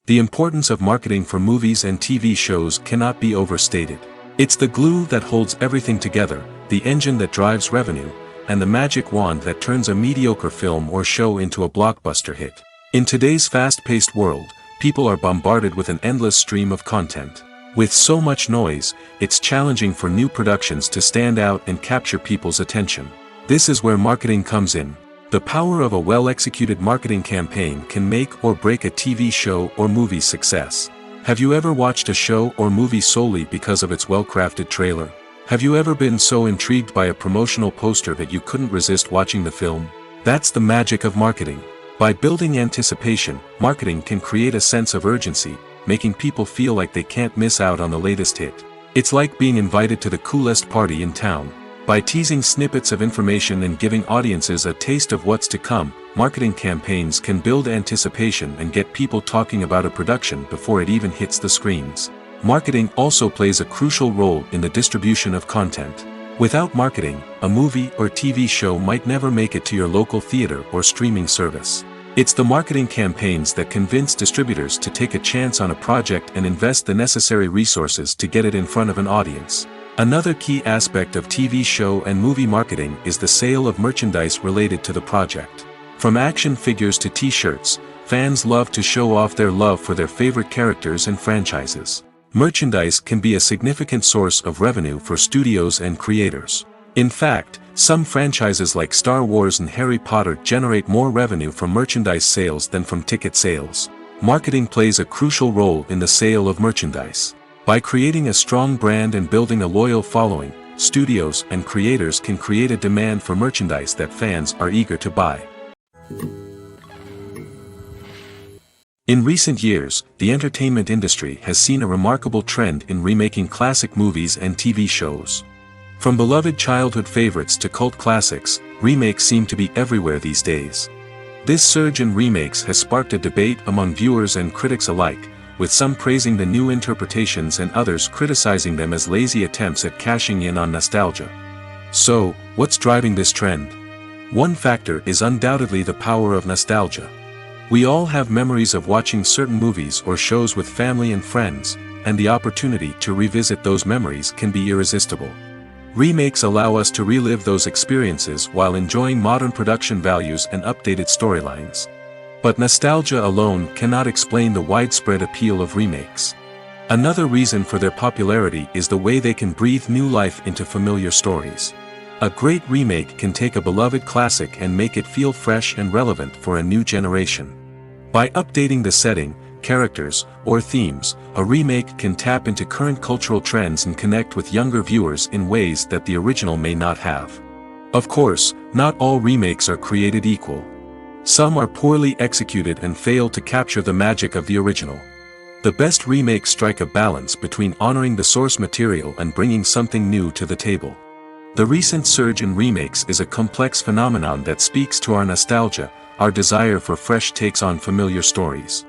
The importance of marketing for movies and TV shows cannot be overstated. It's the glue that holds everything together, the engine that drives revenue, and the magic wand that turns a mediocre film or show into a blockbuster hit. In today's fast-paced world, people are bombarded with an endless stream of content. With so much noise, it's challenging for new productions to stand out and capture people's attention. This is where marketing comes in. The power of a well-executed marketing campaign can make or break a TV show or movie's success. Have you ever watched a show or movie solely because of its well-crafted trailer? Have you ever been so intrigued by a promotional poster that you couldn't resist watching the film? That's the magic of marketing. By building anticipation, marketing can create a sense of urgency, making people feel like they can't miss out on the latest hit. It's like being invited to the coolest party in town. By teasing snippets of information and giving audiences a taste of what's to come, marketing campaigns can build anticipation and get people talking about a production before it even hits the screens. Marketing also plays a crucial role in the distribution of content. Without marketing, a movie or TV show might never make it to your local theater or streaming service. It's the marketing campaigns that convince distributors to take a chance on a project and invest the necessary resources to get it in front of an audience. Another key aspect of TV show and movie marketing is the sale of merchandise related to the project. From action figures to t-shirts, fans love to show off their love for their favorite characters and franchises. Merchandise can be a significant source of revenue for studios and creators. In fact, some franchises like Star Wars and Harry Potter generate more revenue from merchandise sales than from ticket sales. Marketing plays a crucial role in the sale of merchandise. By creating a strong brand and building a loyal following, studios and creators can create a demand for merchandise that fans are eager to buy. In recent years, the entertainment industry has seen a remarkable trend in remaking classic movies and TV shows. From beloved childhood favorites to cult classics, remakes seem to be everywhere these days. This surge in remakes has sparked a debate among viewers and critics alike, with some praising the new interpretations and others criticizing them as lazy attempts at cashing in on nostalgia. So, what's driving this trend? One factor is undoubtedly the power of nostalgia. We all have memories of watching certain movies or shows with family and friends, and the opportunity to revisit those memories can be irresistible. Remakes allow us to relive those experiences while enjoying modern production values and updated storylines. But nostalgia alone cannot explain the widespread appeal of remakes. Another reason for their popularity is the way they can breathe new life into familiar stories. A great remake can take a beloved classic and make it feel fresh and relevant for a new generation. By updating the setting, characters, or themes, a remake can tap into current cultural trends and connect with younger viewers in ways that the original may not have. Of course, not all remakes are created equal. Some are poorly executed and fail to capture the magic of the original. The best remakes strike a balance between honoring the source material and bringing something new to the table. The recent surge in remakes is a complex phenomenon that speaks to our nostalgia, our desire for fresh takes on familiar stories.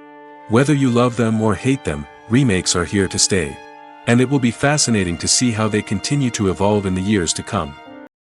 Whether you love them or hate them, remakes are here to stay. And it will be fascinating to see how they continue to evolve in the years to come.